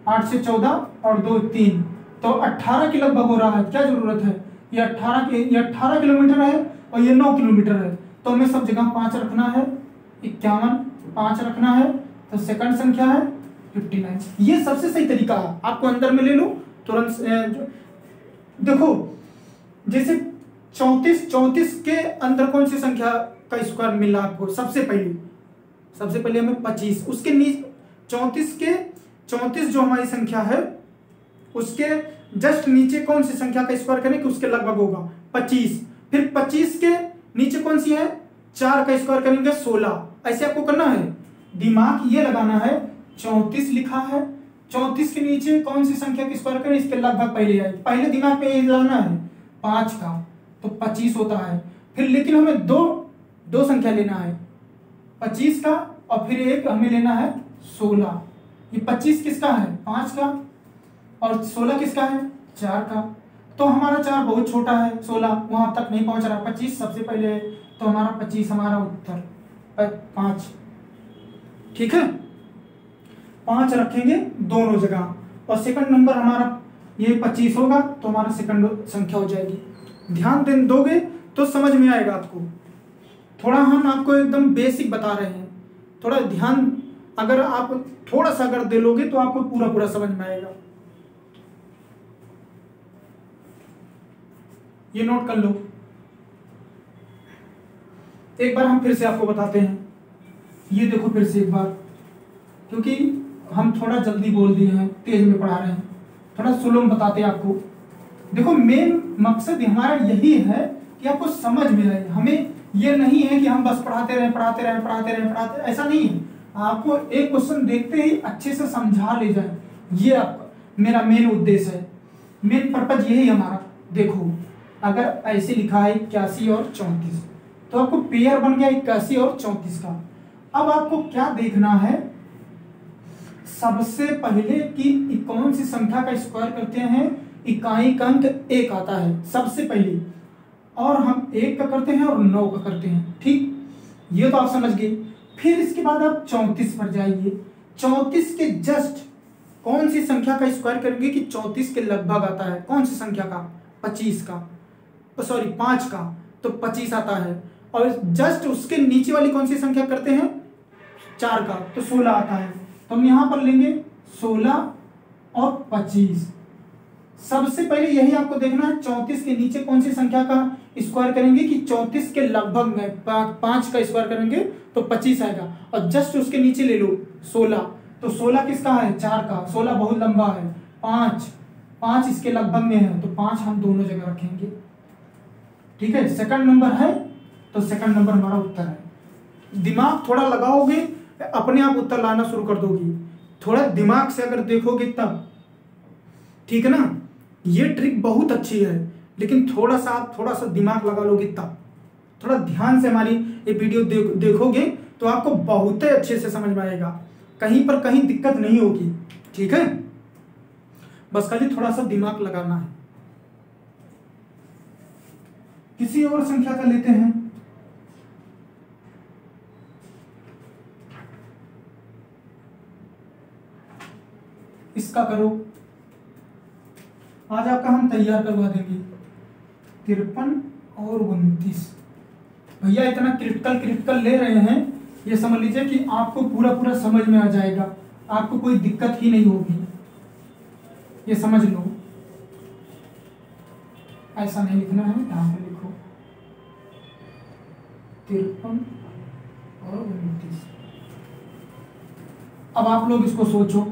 8 से 14 और 2 3, तो 18 के लगभग हो रहा है। क्या जरूरत है, ये 18 किलोमीटर है और ये 9 किलोमीटर है, तो हमें सब जगह 5 रखना है, 51 5 रखना है, तो सेकंड संख्या है 59। ये सबसे सही तरीका है, आपको अंदर में ले लो तुरंत देखो जैसे 34 के अंदर कौन सी संख्या का स्क्वायर मिला आपको? सबसे पहले हमें 25, उसके नीचे 34 जो हमारी संख्या है उसके जस्ट नीचे कौन सी संख्या का स्क्वायर करें कि उसके लगभग होगा 25। फिर 25 के नीचे कौन सी है? 4 का स्क्वायर करेंगे 16। ऐसे आपको करना है, दिमाग ये लगाना है। 34 लिखा है, 34 के नीचे कौन सी संख्या का स्क्वायर करें इसके लगभग पहले आए, पहले दिमाग में ये लाना है 5 का, तो 25 होता है। फिर लेकिन हमें दो संख्या लेना है, 25 का और फिर एक हमें लेना है 16। ये 25 किसका है? 5 का, और 16 किसका है? 4 का। तो हमारा 4 बहुत छोटा है, 16 वहां तक नहीं पहुंच रहा, 25 सबसे पहले है, तो हमारा 25 हमारा उत्तर 5। ठीक है, 5 रखेंगे दोनों जगह, और सेकंड नंबर हमारा ये 25 होगा, तो हमारा सेकंड संख्या हो जाएगी। ध्यान दोगे तो समझ में आएगा आपको। थोड़ा हम आपको एकदम बेसिक बता रहे हैं, थोड़ा ध्यान अगर आप थोड़ा सा अगर दे लोगे तो आपको पूरा समझ में आएगा। ये नोट कर लो। एक बार हम फिर से आपको बताते हैं, ये देखो फिर से एक बार, क्योंकि हम थोड़ा जल्दी बोल दिए हैं, तेज में पढ़ा रहे हैं, थोड़ा स्लो में बताते हैं आपको। देखो मेन मकसद हमारा यही है कि आपको समझ में आए। हमें ये नहीं है कि हम बस पढ़ाते रहे, ऐसा नहीं है। आपको एक क्वेश्चन देखते ही अच्छे से समझा ले जाए, ये आपका मेरा मेन उद्देश्य है, मेन पर्पज यही हमारा। देखो अगर ऐसे लिखा है 81 और 34, तो आपको पेयर बन गया 81 और 34 का। अब आपको क्या देखना है? सबसे पहले कि कौन सी संख्या का स्क्वायर करते हैं, इकाई का अंक 1 आता है सबसे पहले, और हम 1 का करते हैं और 9 का करते हैं। ठीक, ये तो आप समझ गए। फिर इसके बाद आप 34 पर जाइए। 34 के जस्ट कौन सी संख्या का स्क्वायर करेंगे कि 34 के लगभग आता है? कौन सी संख्या का? 25 का, सॉरी 5 का, तो 25 आता है। और जस्ट उसके नीचे वाली कौन सी संख्या करते हैं? 4 का, तो 16 आता है। तो हम यहां पर लेंगे 16 और 25। सबसे पहले यही आपको देखना है, 34 के नीचे कौन सी संख्या का स्क्वायर करेंगे कि 34 के लगभग में 5 का स्क्वायर करेंगे तो 25 आएगा। और जस्ट उसके नीचे ले लो 16, तो 16 किसका है? 4 का, 16 बहुत लंबा है, 5 इसके लगभग में है, तो 5 हम दोनों जगह रखेंगे। ठीक है, सेकंड नंबर है, तो सेकंड नंबर हमारा उत्तर है। दिमाग थोड़ा लगाओगे अपने आप उत्तर लाना शुरू कर दोगी, थोड़ा दिमाग से अगर देखोगे तब। ठीक है ना, ये ट्रिक बहुत अच्छी है, लेकिन थोड़ा सा दिमाग लगा लोगे तब, थोड़ा ध्यान से हमारी ये वीडियो देखोगे तो आपको बहुत ही अच्छे से समझ में आएगा, कहीं पर कहीं दिक्कत नहीं होगी। ठीक है, बस खाली थोड़ा सा दिमाग लगाना है। किसी और संख्या का लेते हैं। इसका करो, आज आपका हम तैयार करवा देंगे। 53 और 29। भैया इतना क्रिटिकल ले रहे हैं, ये समझ लीजिए कि आपको पूरा समझ में आ जाएगा, आपको कोई दिक्कत ही नहीं होगी, ये समझ लो। ऐसा नहीं लिखना है, यहां पे लिखो 53 और 29। अब आप लोग इसको सोचो,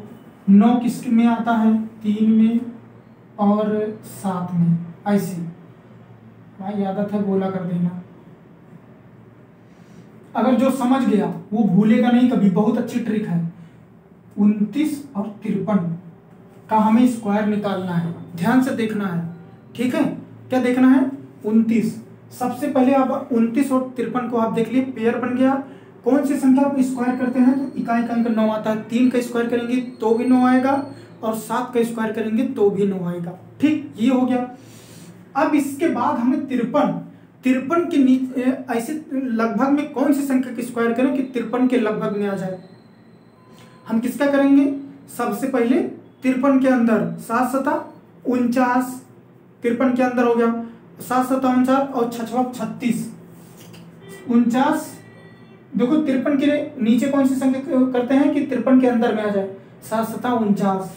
9 किस में आता है? 3 में और 7 में, ऐसे भाई आदत है गोला कर देना। अगर जो समझ गया वो भूलेगा नहीं कभी, बहुत अच्छी ट्रिक है। 29 और 53 का हमें स्क्वायर निकालना है, ध्यान से देखना है। ठीक है, क्या देखना है? 29। सबसे पहले आप 29 और 53 को आप देख लिए, पेयर बन गया। कौन सी संख्या को स्क्वायर करते हैं? तो इकाई का अंक 9 आता है। 3 का स्क्वायर करेंगे तो भी 9 आएगा, और 7 का स्क्वायर करेंगे तो भी 9 आएगा। ठीक, ये हो गया। अब इसके बाद हमें 53 के नीचे ऐसे लगभग में कौन सी संख्या का स्क्वायर करें कि 53 के लगभग में आ जाए? हम किसका करेंगे? सबसे पहले 53 के अंदर 7 7 49, 53 के अंदर हो गया 7 7 49 और 6 36 49। देखो 53 के नीचे कौन सी संख्या करते हैं कि 53 के अंदर में आ जाए? 7 7 49,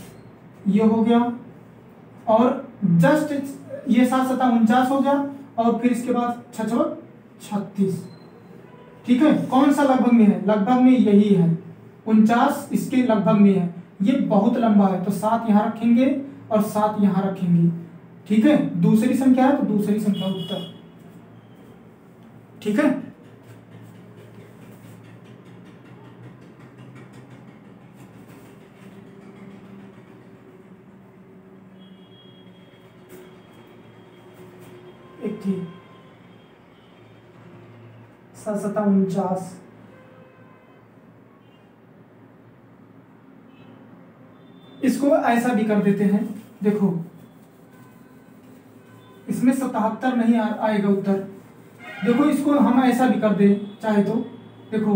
ये हो गया। और जस्ट ये 7 सता 49 हो गया, और फिर इसके बाद 6 36। ठीक है, कौन सा लगभग में है? लगभग में यही है, 49 इसके लगभग में है। ये बहुत लंबा है तो 7 यहाँ रखेंगे और 7 यहाँ रखेंगे। ठीक है, दूसरी संख्या है तो दूसरी संख्या उत्तर। ठीक है, एक थी 7 सता 49। इसको ऐसा भी कर देते हैं, देखो इसमें 77 नहीं आएगा उत्तर। देखो इसको हम ऐसा भी कर दें चाहे तो, देखो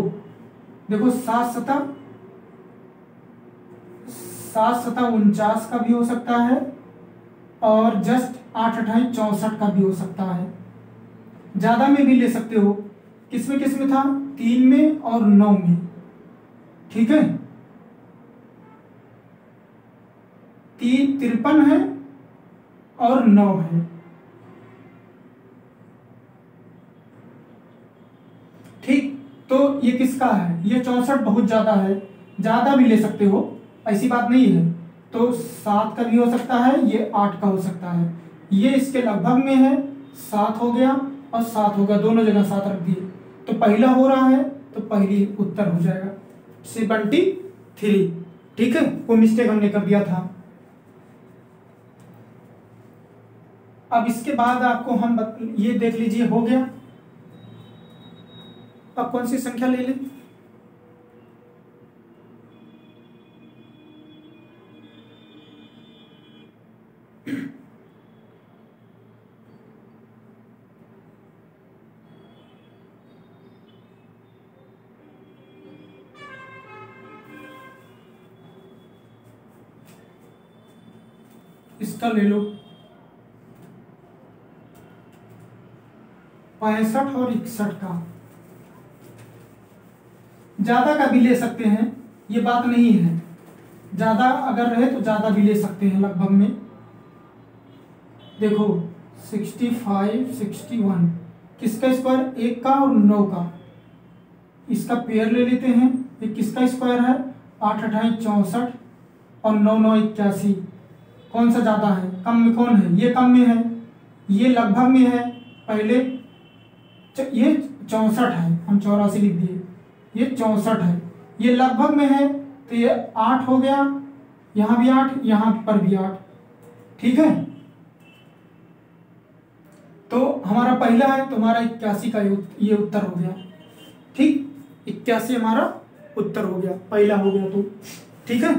देखो 7 सता 49 का भी हो सकता है, और जस्ट 8 अठाई 64 का भी हो सकता है। ज्यादा में भी ले सकते हो। किसमें किसमें था? 3 में और 9 में। ठीक है, 53 है और 9 है। ठीक, तो ये किसका है? ये 64 बहुत ज्यादा है, ज्यादा भी ले सकते हो, ऐसी बात नहीं है। तो 7 का भी हो सकता है, ये 8 का हो सकता है। ये इसके लगभग में है, 7 हो गया और 7 हो गया, दोनों जगह 7 रख दिए तो पहला हो रहा है, तो पहली उत्तर हो जाएगा 73। ठीक है, वो मिस्टेक हमने कर दिया था। अब इसके बाद आपको हम ये देख लीजिए, हो गया। अब कौन सी संख्या ले लें? इसका ले लो 65 और 61 का। ज्यादा का भी ले सकते हैं, ये बात नहीं है। ज्यादा अगर रहे तो ज्यादा भी ले सकते हैं लगभग में। देखो 65 61 किसका स्क्वायर? 1 का और 9 का, इसका पेयर ले लेते हैं। ये किसका स्क्वायर है? 8 अठाई 64 और 9 9 81। कौन सा ज्यादा है? कम में कौन है? ये कम में है, ये लगभग में है। पहले ये 64 है, हम 84 लिख दिए, ये 64 है, ये लगभग में है तो ये 8 हो गया, यहां भी 8, यहां पर भी 8। ठीक है, तो हमारा पहला है तो हमारा 81 का ये उत्तर हो गया। ठीक, 81 हमारा उत्तर हो गया, पहला हो गया तो। ठीक है,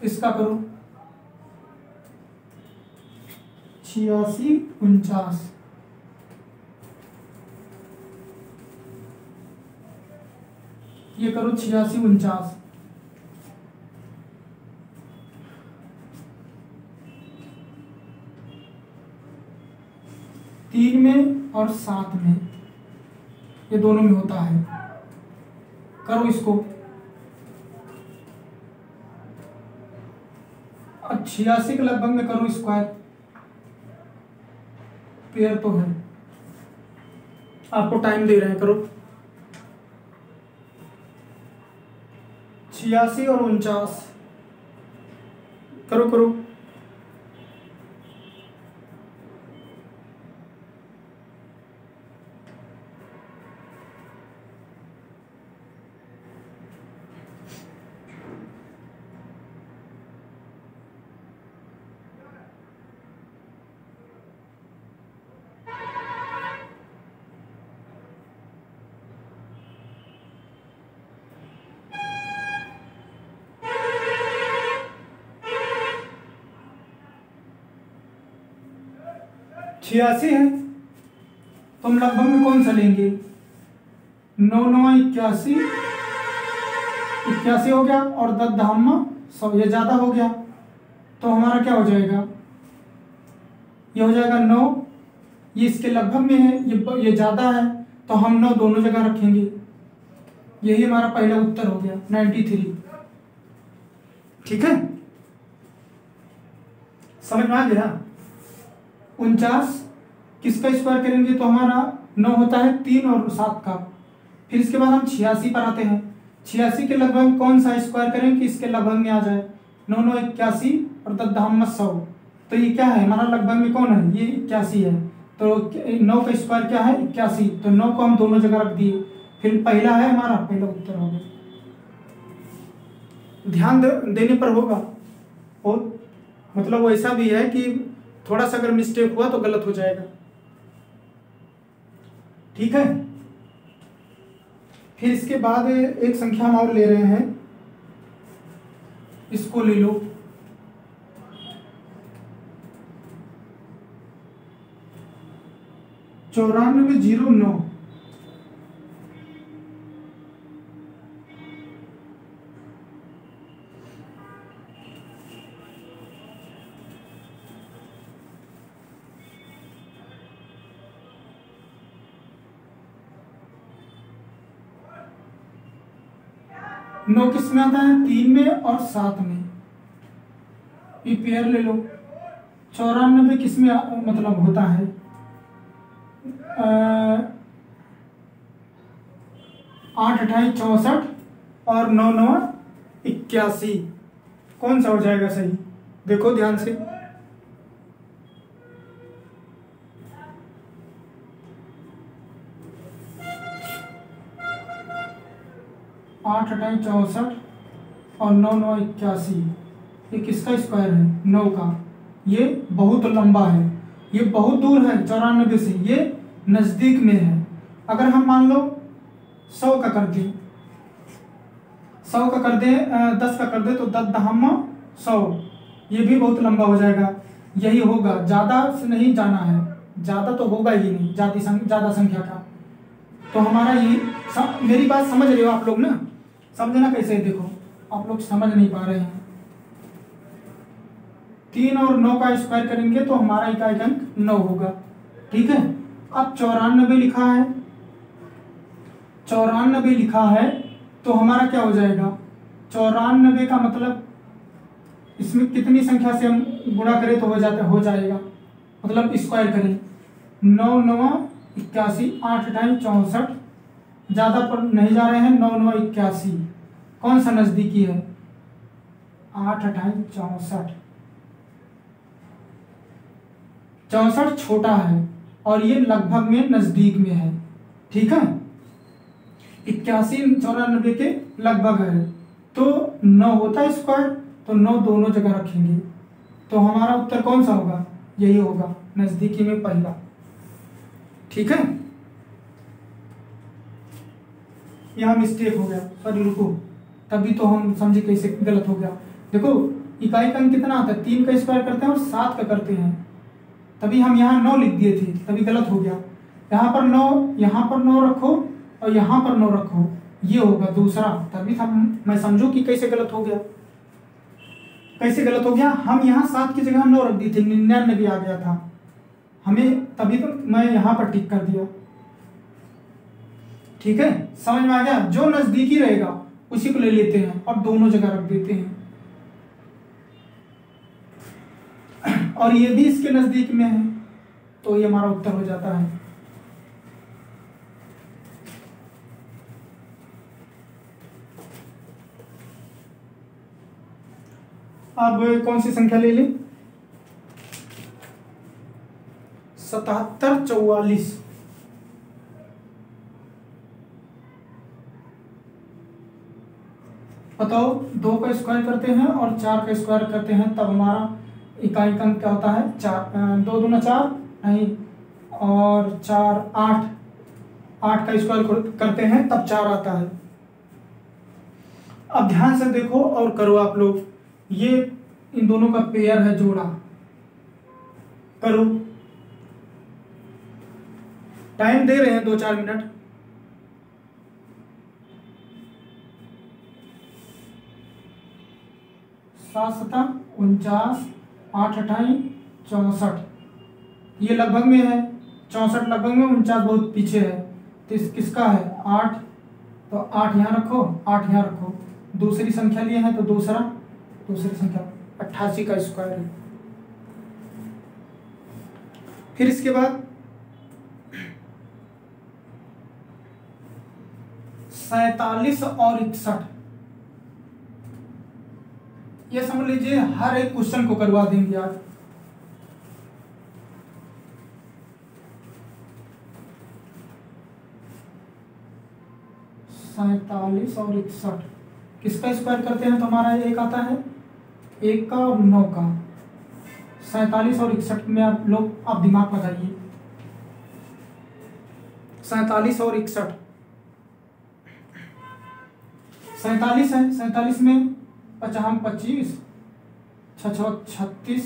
इसका करो 86 49। ये करो 86 49। 3 में और 7 में, ये दोनों में होता है। करो इसको 86 के लगभग में करो स्क्वायर, पेयर तो है। आपको टाइम दे रहे हैं, करो 86 और 49। करो करो छियासी है तो हम लगभग में कौन सा लेंगे? 9 9 81, 81 हो गया और 10 दहम्मा 100, ये ज्यादा हो गया तो हमारा क्या हो जाएगा? ये हो जाएगा 9, ये इसके लगभग में है, ये ज्यादा है तो हम 9 दोनों जगह रखेंगे। यही हमारा पहला उत्तर हो गया 93। ठीक है, समझ में आ गया। 49 किसका स्क्वायर करेंगे तो हमारा 9 होता है 3 और 7 का। फिर इसके बाद हम 86 पर आते हैं। 86 के लगभग कौन सा स्क्वायर करें कि इसके लगभग में आ जाए। 9 9 81 और 10 10 100। तो ये क्या है हमारा लगभग में कौन है, ये 81 है। तो 9 का स्क्वायर क्या है 81। तो 9 को हम दोनों जगह रख दिए। फिर पहला है हमारा पहला उत्तर हो गया। ध्यान देने पर होगा। और मतलब ऐसा भी है कि थोड़ा सा अगर मिस्टेक हुआ तो गलत हो जाएगा। ठीक है, फिर इसके बाद एक संख्या हम और ले रहे हैं, इसको ले लो। चौरानवे 09। नौ किस में आता है 3 में और 7 में। ये पेयर ले लो। 94 किस में मतलब होता है 8 28 64 और 9 9 81। कौन सा हो जाएगा सही, देखो ध्यान से। 8 28 64 और 9 9 81। ये किसका स्क्वायर है 9 का। ये बहुत लंबा है, ये बहुत दूर है 94 से, ये नजदीक में है। अगर हम मान लो 100 का कर दें, 100 का कर दें 10 का कर दे तो 10 दहम 100। ये भी बहुत लंबा हो जाएगा। यही होगा, ज्यादा से नहीं जाना है, ज्यादा तो होगा ही नहीं ज्यादा संख्या का। तो हमारा ये मेरी बात समझ रहे हो आप लोग ना, समझना कैसे है देखो, आप लोग समझ नहीं पा रहे हैं। 3 और 9 का स्क्वायर करेंगे तो हमारा इकाई अंक 9 होगा। ठीक है, अब 94 लिखा है, 94 लिखा है तो हमारा क्या हो जाएगा 94 का मतलब इसमें कितनी संख्या से हम गुणा करें तो हो जाएगा, मतलब स्क्वायर करें 9 9 81 8 28 64। ज्यादा पर नहीं जा रहे हैं, 9 9 81। कौन सा नजदीकी है 8 28 64। 64 छोटा है और ये लगभग में नजदीक में है। ठीक है, 81 94 के लगभग है तो 9 होता है स्क्वायर, तो 9 दोनों जगह रखेंगे। तो हमारा उत्तर कौन सा होगा, यही होगा नजदीकी में पहला। ठीक है, यहाँ मिस्टेक हो गया, सॉरी रुको, तभी तो हम समझे कैसे गलत हो गया। देखो इकाई का अंक कितना आता है 3 का स्क्वायर करते हैं और 7 का करते हैं, तभी हम यहाँ 9 लिख दिए थे, तभी गलत हो गया। यहाँ पर 9, यहाँ पर 9 रखो और यहाँ पर 9 रखो, ये होगा दूसरा। तभी मैं समझू कि कैसे गलत हो गया। कैसे गलत हो गया, हम यहाँ 7 की जगह 9 रख दी थी, 99 आ गया था हमें, तभी तो मैं यहाँ पर टिक कर दिया। ठीक है, समझ में आ गया। जो नजदीकी रहेगा उसी को ले लेते हैं और दोनों जगह रख देते हैं, और ये भी इसके नजदीक में है तो ये हमारा उत्तर हो जाता है। अब कौन सी संख्या ले लें 77 44। बताओ 2 का स्क्वायर करते हैं और 4 का स्क्वायर करते हैं तब हमारा इकाई का अंक क्या होता है 4। 2 दूना 4 नहीं, और 4 8, 8 का स्क्वायर करते हैं तब 4 आता है। अब ध्यान से देखो और करो आप लोग, ये इन दोनों का पेयर है, जोड़ा करो। टाइम दे रहे हैं 2-4 मिनट। सात 49 8 28 64, ये लगभग में है 64 लगभग में, 49 बहुत पीछे है। किसका है 8, तो 8 यहाँ रखो, 8 यहाँ रखो। दूसरी संख्या लिए हैं तो दूसरी संख्या 88 का स्क्वायर है। फिर इसके बाद 47 और 61, ये समझ लीजिए हर एक क्वेश्चन को करवा देंगे आज। सैतालीस और 61 किसका स्क्वायर करते हैं तो हमारा एक आता है 1 का और 9 का। 47 और 61 में आप दिमाग लगाइए। 47 और 61, 47 है, 47 में 55 25, 36,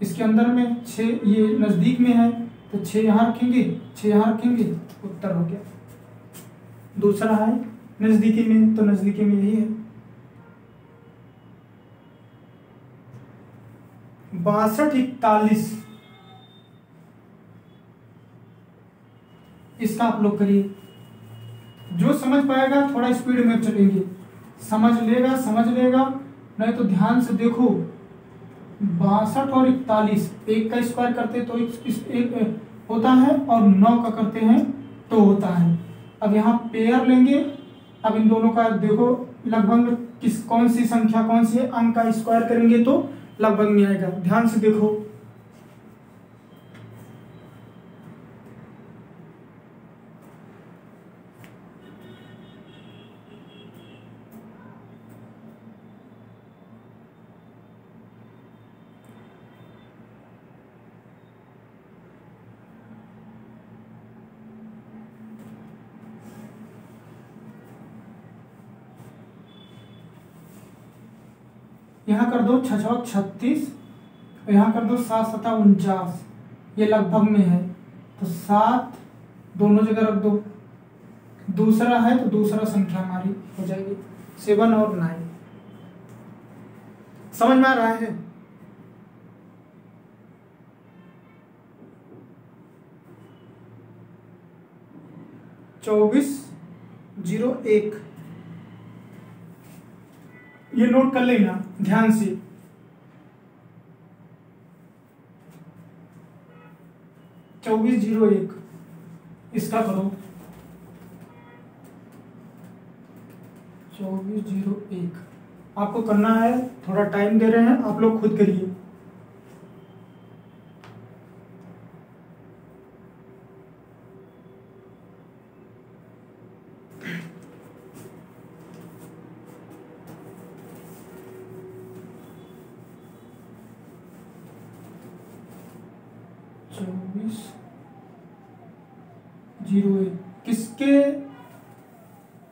इसके अंदर में 6, ये नजदीक में है तो 6 यहाँ रखेंगे, 6 यहाँ रखेंगे, उत्तर हो गया। दूसरा है नजदीकी में, तो नजदीकी में यही है 62 41, इसका आप लोग करिए। जो समझ पाएगा थोड़ा स्पीड में चलेंगे, समझ लेगा, नहीं तो ध्यान से देखो। 62 और 41 1 का स्क्वायर करते तो एक होता है और 9 का करते हैं तो होता है। अब यहाँ पेयर लेंगे, अब इन दोनों का देखो लगभग कौन सी संख्या कौन सी अंक का स्क्वायर करेंगे तो लगभग में आएगा। ध्यान से देखो, यहाँ कर दो 6 36, यहाँ कर दो 7 7 49, ये लगभग में है तो 7 दोनों जगह रख दो। दूसरा है तो दूसरा संख्या हमारी हो जाएगी 7 और 9। समझ में आ रहा है? चौबीस 01, ये नोट कर लेना ध्यान से। 2401 इसका करो 2401 आपको करना है, थोड़ा टाइम दे रहे हैं, आप लोग खुद करिए।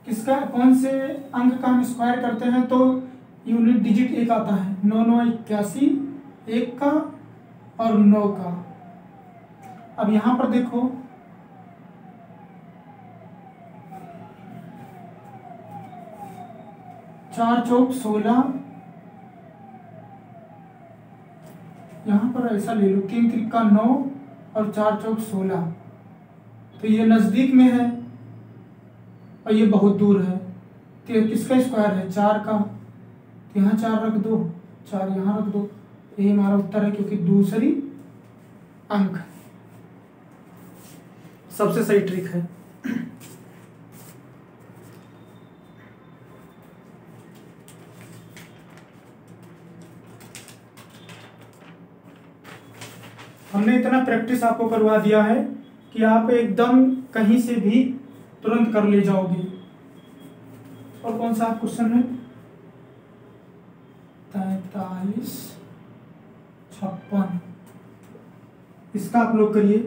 किसका कौन से अंक का हम स्क्वायर करते हैं तो यूनिट डिजिट 1 आता है। 9 9 81, 1 का और 9 का। अब यहां पर देखो चार चौक 16, यहां पर ऐसा ले लो 3 त्रिका 9 और 4 चौक 16, तो ये नजदीक में है और ये बहुत दूर है। तो किसका स्क्वायर है 4 का, तो यहाँ 4 रख दो, 4 यहाँ रख दो, यही हमारा उत्तर है क्योंकि दूसरी अंक सबसे सही ट्रिक है। हमने इतना प्रैक्टिस आपको करवा दिया है कि आप एकदम कहीं से भी तुरंत कर ले जाओगे। और कौन सा क्वेश्चन है 43 56, इसका आप लोग करिए।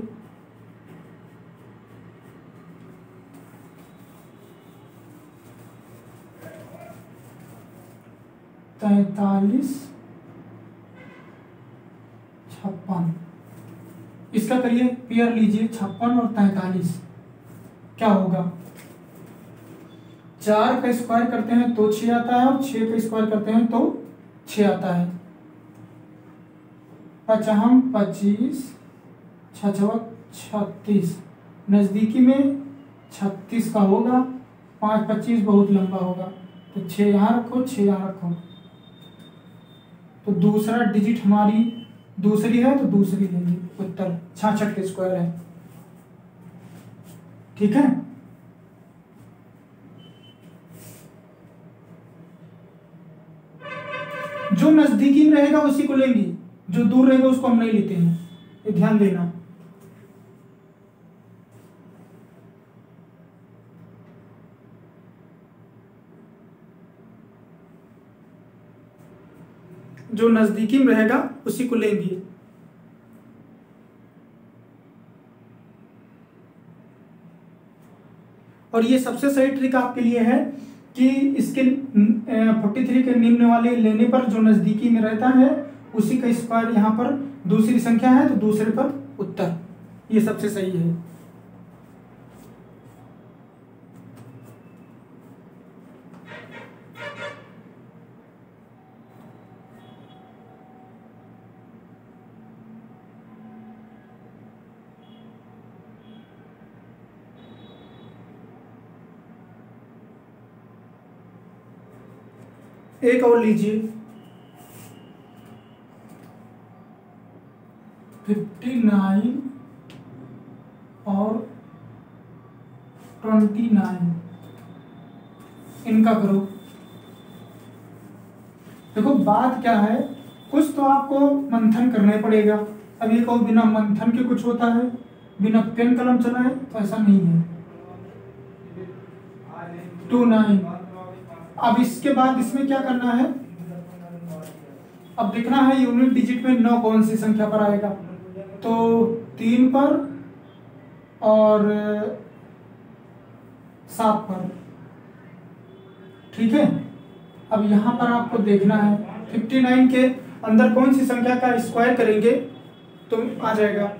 तैतालीस 56, इसका करिए पेयर लीजिए 56 और 43, क्या होगा 4 का स्क्वायर करते हैं तो 6 आता है और 6 का स्क्वायर करते हैं तो 6 आता है। 55 25, 6 36, नजदीकी में 36 का होगा, 5 25 बहुत लंबा होगा, तो 6 यहाँ रखो, 6 यहाँ रखो। तो दूसरा डिजिट हमारी दूसरी है, तो दूसरी लेंगे। उत्तर 66 के स्क्वायर है। ठीक है, जो नजदीकी में रहेगा उसी को लेंगे, जो दूर रहेगा उसको हम नहीं लेते हैं, ये ध्यान देना। जो नजदीकी में रहेगा उसी को लेंगे। और ये सबसे सही ट्रिक आपके लिए है कि इसके 43 के निम्न वाले लेने पर जो नजदीकी में रहता है उसी का स्क्वायर, यहाँ पर दूसरी संख्या है तो दूसरे पर उत्तर, ये सबसे सही है। एक और लीजिए, 59 और 29, इनका करो। देखो बात क्या है, कुछ तो आपको मंथन करना पड़ेगा। अब ये कहो बिना मंथन के कुछ होता है, बिना पेन कलम चलाए, तो ऐसा नहीं है। 29, अब इसके बाद इसमें क्या करना है, अब देखना है यूनिट डिजिट में 9 कौन सी संख्या पर आएगा, तो 3 पर और 7 पर। ठीक है, अब यहां पर आपको देखना है 59 के अंदर कौन सी संख्या का स्क्वायर करेंगे तो आ जाएगा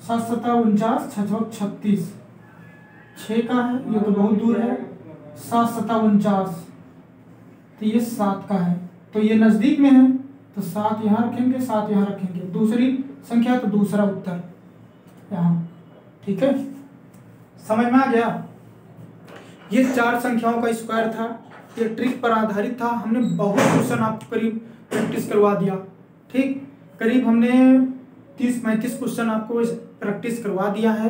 7 7 49, 6 36, 6 का है, ये तो बहुत दूर है। 7 7 49, तो ये 7 का है, तो ये नजदीक में है, तो 7 यहाँ रखेंगे, 7 यहाँ रखेंगे, दूसरी संख्या तो दूसरा उत्तर यहाँ। ठीक है, समझ में आ गया। ये 4 संख्याओं का स्क्वायर था, ये ट्रिक पर आधारित था। हमने बहुत क्वेश्चन आपको करीब प्रैक्टिस करवा दिया। ठीक, करीब हमने 30-35 क्वेश्चन आपको प्रैक्टिस करवा दिया है।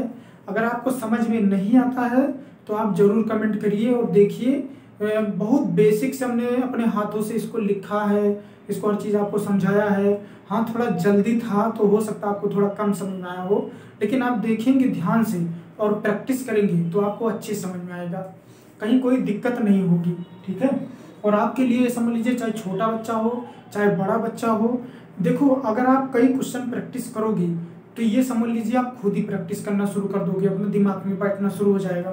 अगर आपको समझ में नहीं आता है तो आप जरूर कमेंट करिए और देखिए, बहुत बेसिक से हमने अपने हाथों से इसको लिखा है, इसको हर चीज़ आपको समझाया है। हाँ, थोड़ा जल्दी था तो हो सकता है आपको थोड़ा कम समझ में आया हो, लेकिन आप देखेंगे ध्यान से और प्रैक्टिस करेंगे तो आपको अच्छी समझ में आएगा, कहीं कोई दिक्कत नहीं होगी। ठीक है, और आपके लिए समझ लीजिए, चाहे छोटा बच्चा हो चाहे बड़ा बच्चा हो, देखो अगर आप कई क्वेश्चन प्रैक्टिस करोगे तो ये समझ लीजिए आप खुद ही प्रैक्टिस करना शुरू कर दोगे, अपने दिमाग में बैठना शुरू हो जाएगा।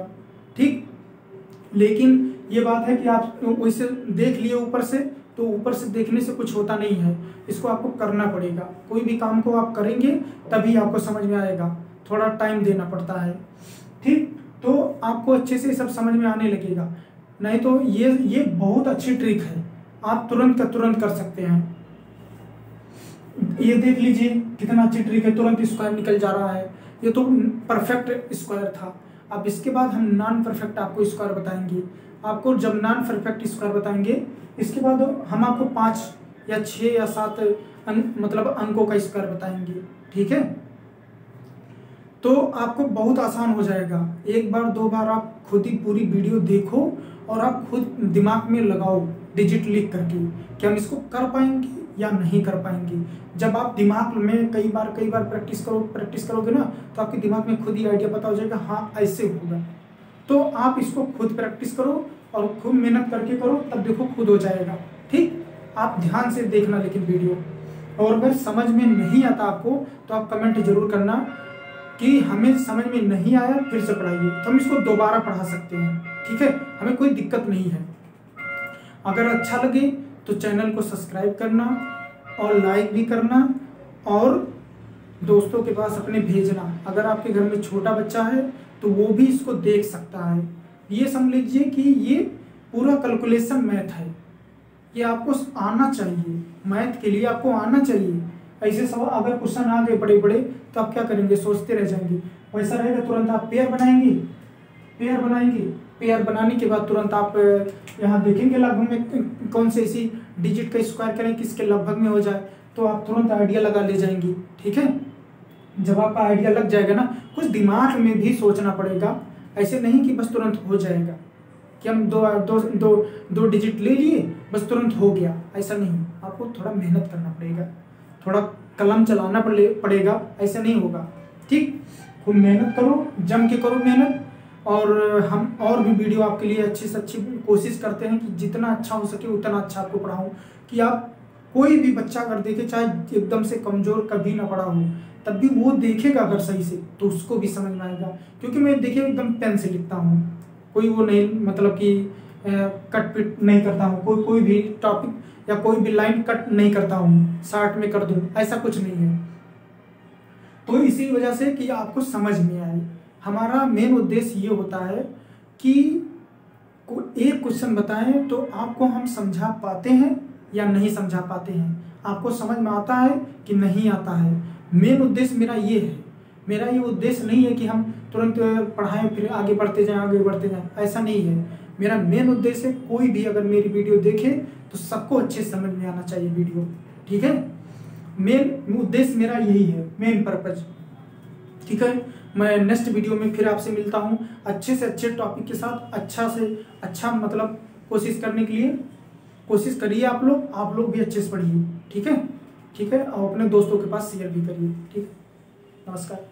ठीक, लेकिन ये बात है कि आप वैसे देख लिए ऊपर से, तो ऊपर से देखने से कुछ होता नहीं है, इसको आपको करना पड़ेगा। कोई भी काम को आप करेंगे तभी आपको समझ में आएगा, थोड़ा टाइम देना पड़ता है। ठीक, तो आपको अच्छे से सब समझ में आने लगेगा, नहीं तो ये बहुत अच्छी ट्रिक है, आप तुरंत का तुरंत कर सकते हैं। ये देख लीजिए कितना अच्छी ट्रिक है, तुरंत स्क्वायर निकल जा रहा है। ये तो परफेक्ट स्क्वायर था। अब इसके बाद हम नॉन परफेक्ट आपको स्क्वायर बताएंगे। आपको जब नॉन परफेक्ट स्क्वायर बताएंगे, इसके बाद हम आपको 5 या 6 या 7 मतलब अंकों का स्क्वायर बताएंगे। ठीक है, तो आपको बहुत आसान हो जाएगा। एक बार 2 बार आप खुद ही पूरी वीडियो देखो और आप खुद दिमाग में लगाओ डिजिट लिख करके कि हम इसको कर पाएंगे या नहीं कर पाएंगे। जब आप दिमाग में कई बार प्रैक्टिस करोगे ना, तो आपके दिमाग में खुद ही आइडिया पता हो जाएगा, हाँ ऐसे होगा। तो आप इसको खुद प्रैक्टिस करो और खूब मेहनत करके करो, तब देखो खुद हो जाएगा। ठीक, आप ध्यान से देखना लेकिन वीडियो, और अगर समझ में नहीं आता आपको तो आप कमेंट जरूर करना कि हमें समझ में नहीं आया, फिर से पढ़ाइए, तो हम इसको दोबारा पढ़ा सकते हैं। ठीक है, हमें कोई दिक्कत नहीं है। अगर अच्छा लगे तो चैनल को सब्सक्राइब करना और लाइक भी करना और दोस्तों के पास अपने भेजना। अगर आपके घर में छोटा बच्चा है तो वो भी इसको देख सकता है। ये समझ लीजिए कि ये पूरा कैलकुलेशन मैथ है, ये आपको आना चाहिए, मैथ के लिए आपको आना चाहिए। ऐसे सब अगर क्वेश्चन आ गए बड़े बड़े तो आप क्या करेंगे, सोचते रह जाएंगे। वैसा रहेगा तुरंत आप पेयर बनाएंगे, पेयर बनाने के बाद तुरंत आप यहाँ देखेंगे लगभग में कौन से ऐसी डिजिट का स्क्वायर करें किसके लगभग में हो जाए, तो आप तुरंत आइडिया लगा ले जाएंगे। ठीक है, जब आपका आइडिया लग जाएगा ना, कुछ दिमाग में भी सोचना पड़ेगा, ऐसे नहीं कि बस तुरंत हो जाएगा कि हम दो डिजिट ले लिए बस तुरंत हो गया, ऐसा नहीं। आपको थोड़ा मेहनत करना पड़ेगा, थोड़ा कलम चलाना पड़ेगा, ऐसा नहीं होगा। ठीक, खूब मेहनत करो, जम के करो मेहनत। और हम और भी वीडियो आपके लिए अच्छी से अच्छी कोशिश करते हैं कि जितना अच्छा हो सके उतना अच्छा आपको पढ़ाऊँ, कि आप कोई भी बच्चा अगर देखे, चाहे एकदम से कमज़ोर कभी ना पढ़ा हो, तब भी वो देखेगा अगर सही से तो उसको भी समझ में आएगा। क्योंकि मैं देखिए एकदम पेन से लिखता हूँ, कोई वो नहीं मतलब कि कट पिट नहीं करता हूँ, कोई भी टॉपिक या कोई भी लाइन कट नहीं करता हूँ, शार्ट में कर दूँ, ऐसा कुछ नहीं है। तो इसी वजह से कि आपको समझ में आए, हमारा मेन उद्देश्य ये होता है कि एक क्वेश्चन बताएं तो आपको हम समझा पाते हैं या नहीं समझा पाते हैं, आपको समझ में आता है कि नहीं आता है। मेन उद्देश्य मेरा ये है। मेरा ये उद्देश्य नहीं है कि हम तुरंत पढ़ाएं फिर आगे बढ़ते जाएं, ऐसा नहीं है। मेरा मेन उद्देश्य है कोई भी अगर मेरी वीडियो देखे तो सबको अच्छे समझ में आना चाहिए वीडियो। ठीक है, मेन उद्देश्य मेरा यही है, मेन पर्पज। ठीक है, मैं नेक्स्ट वीडियो में फिर आपसे मिलता हूँ अच्छे से अच्छे टॉपिक के साथ, अच्छा से अच्छा मतलब कोशिश करने के लिए। कोशिश करिए आप लोग भी अच्छे से पढ़िए। ठीक है, और अपने दोस्तों के पास शेयर भी करिए। ठीक है, नमस्कार।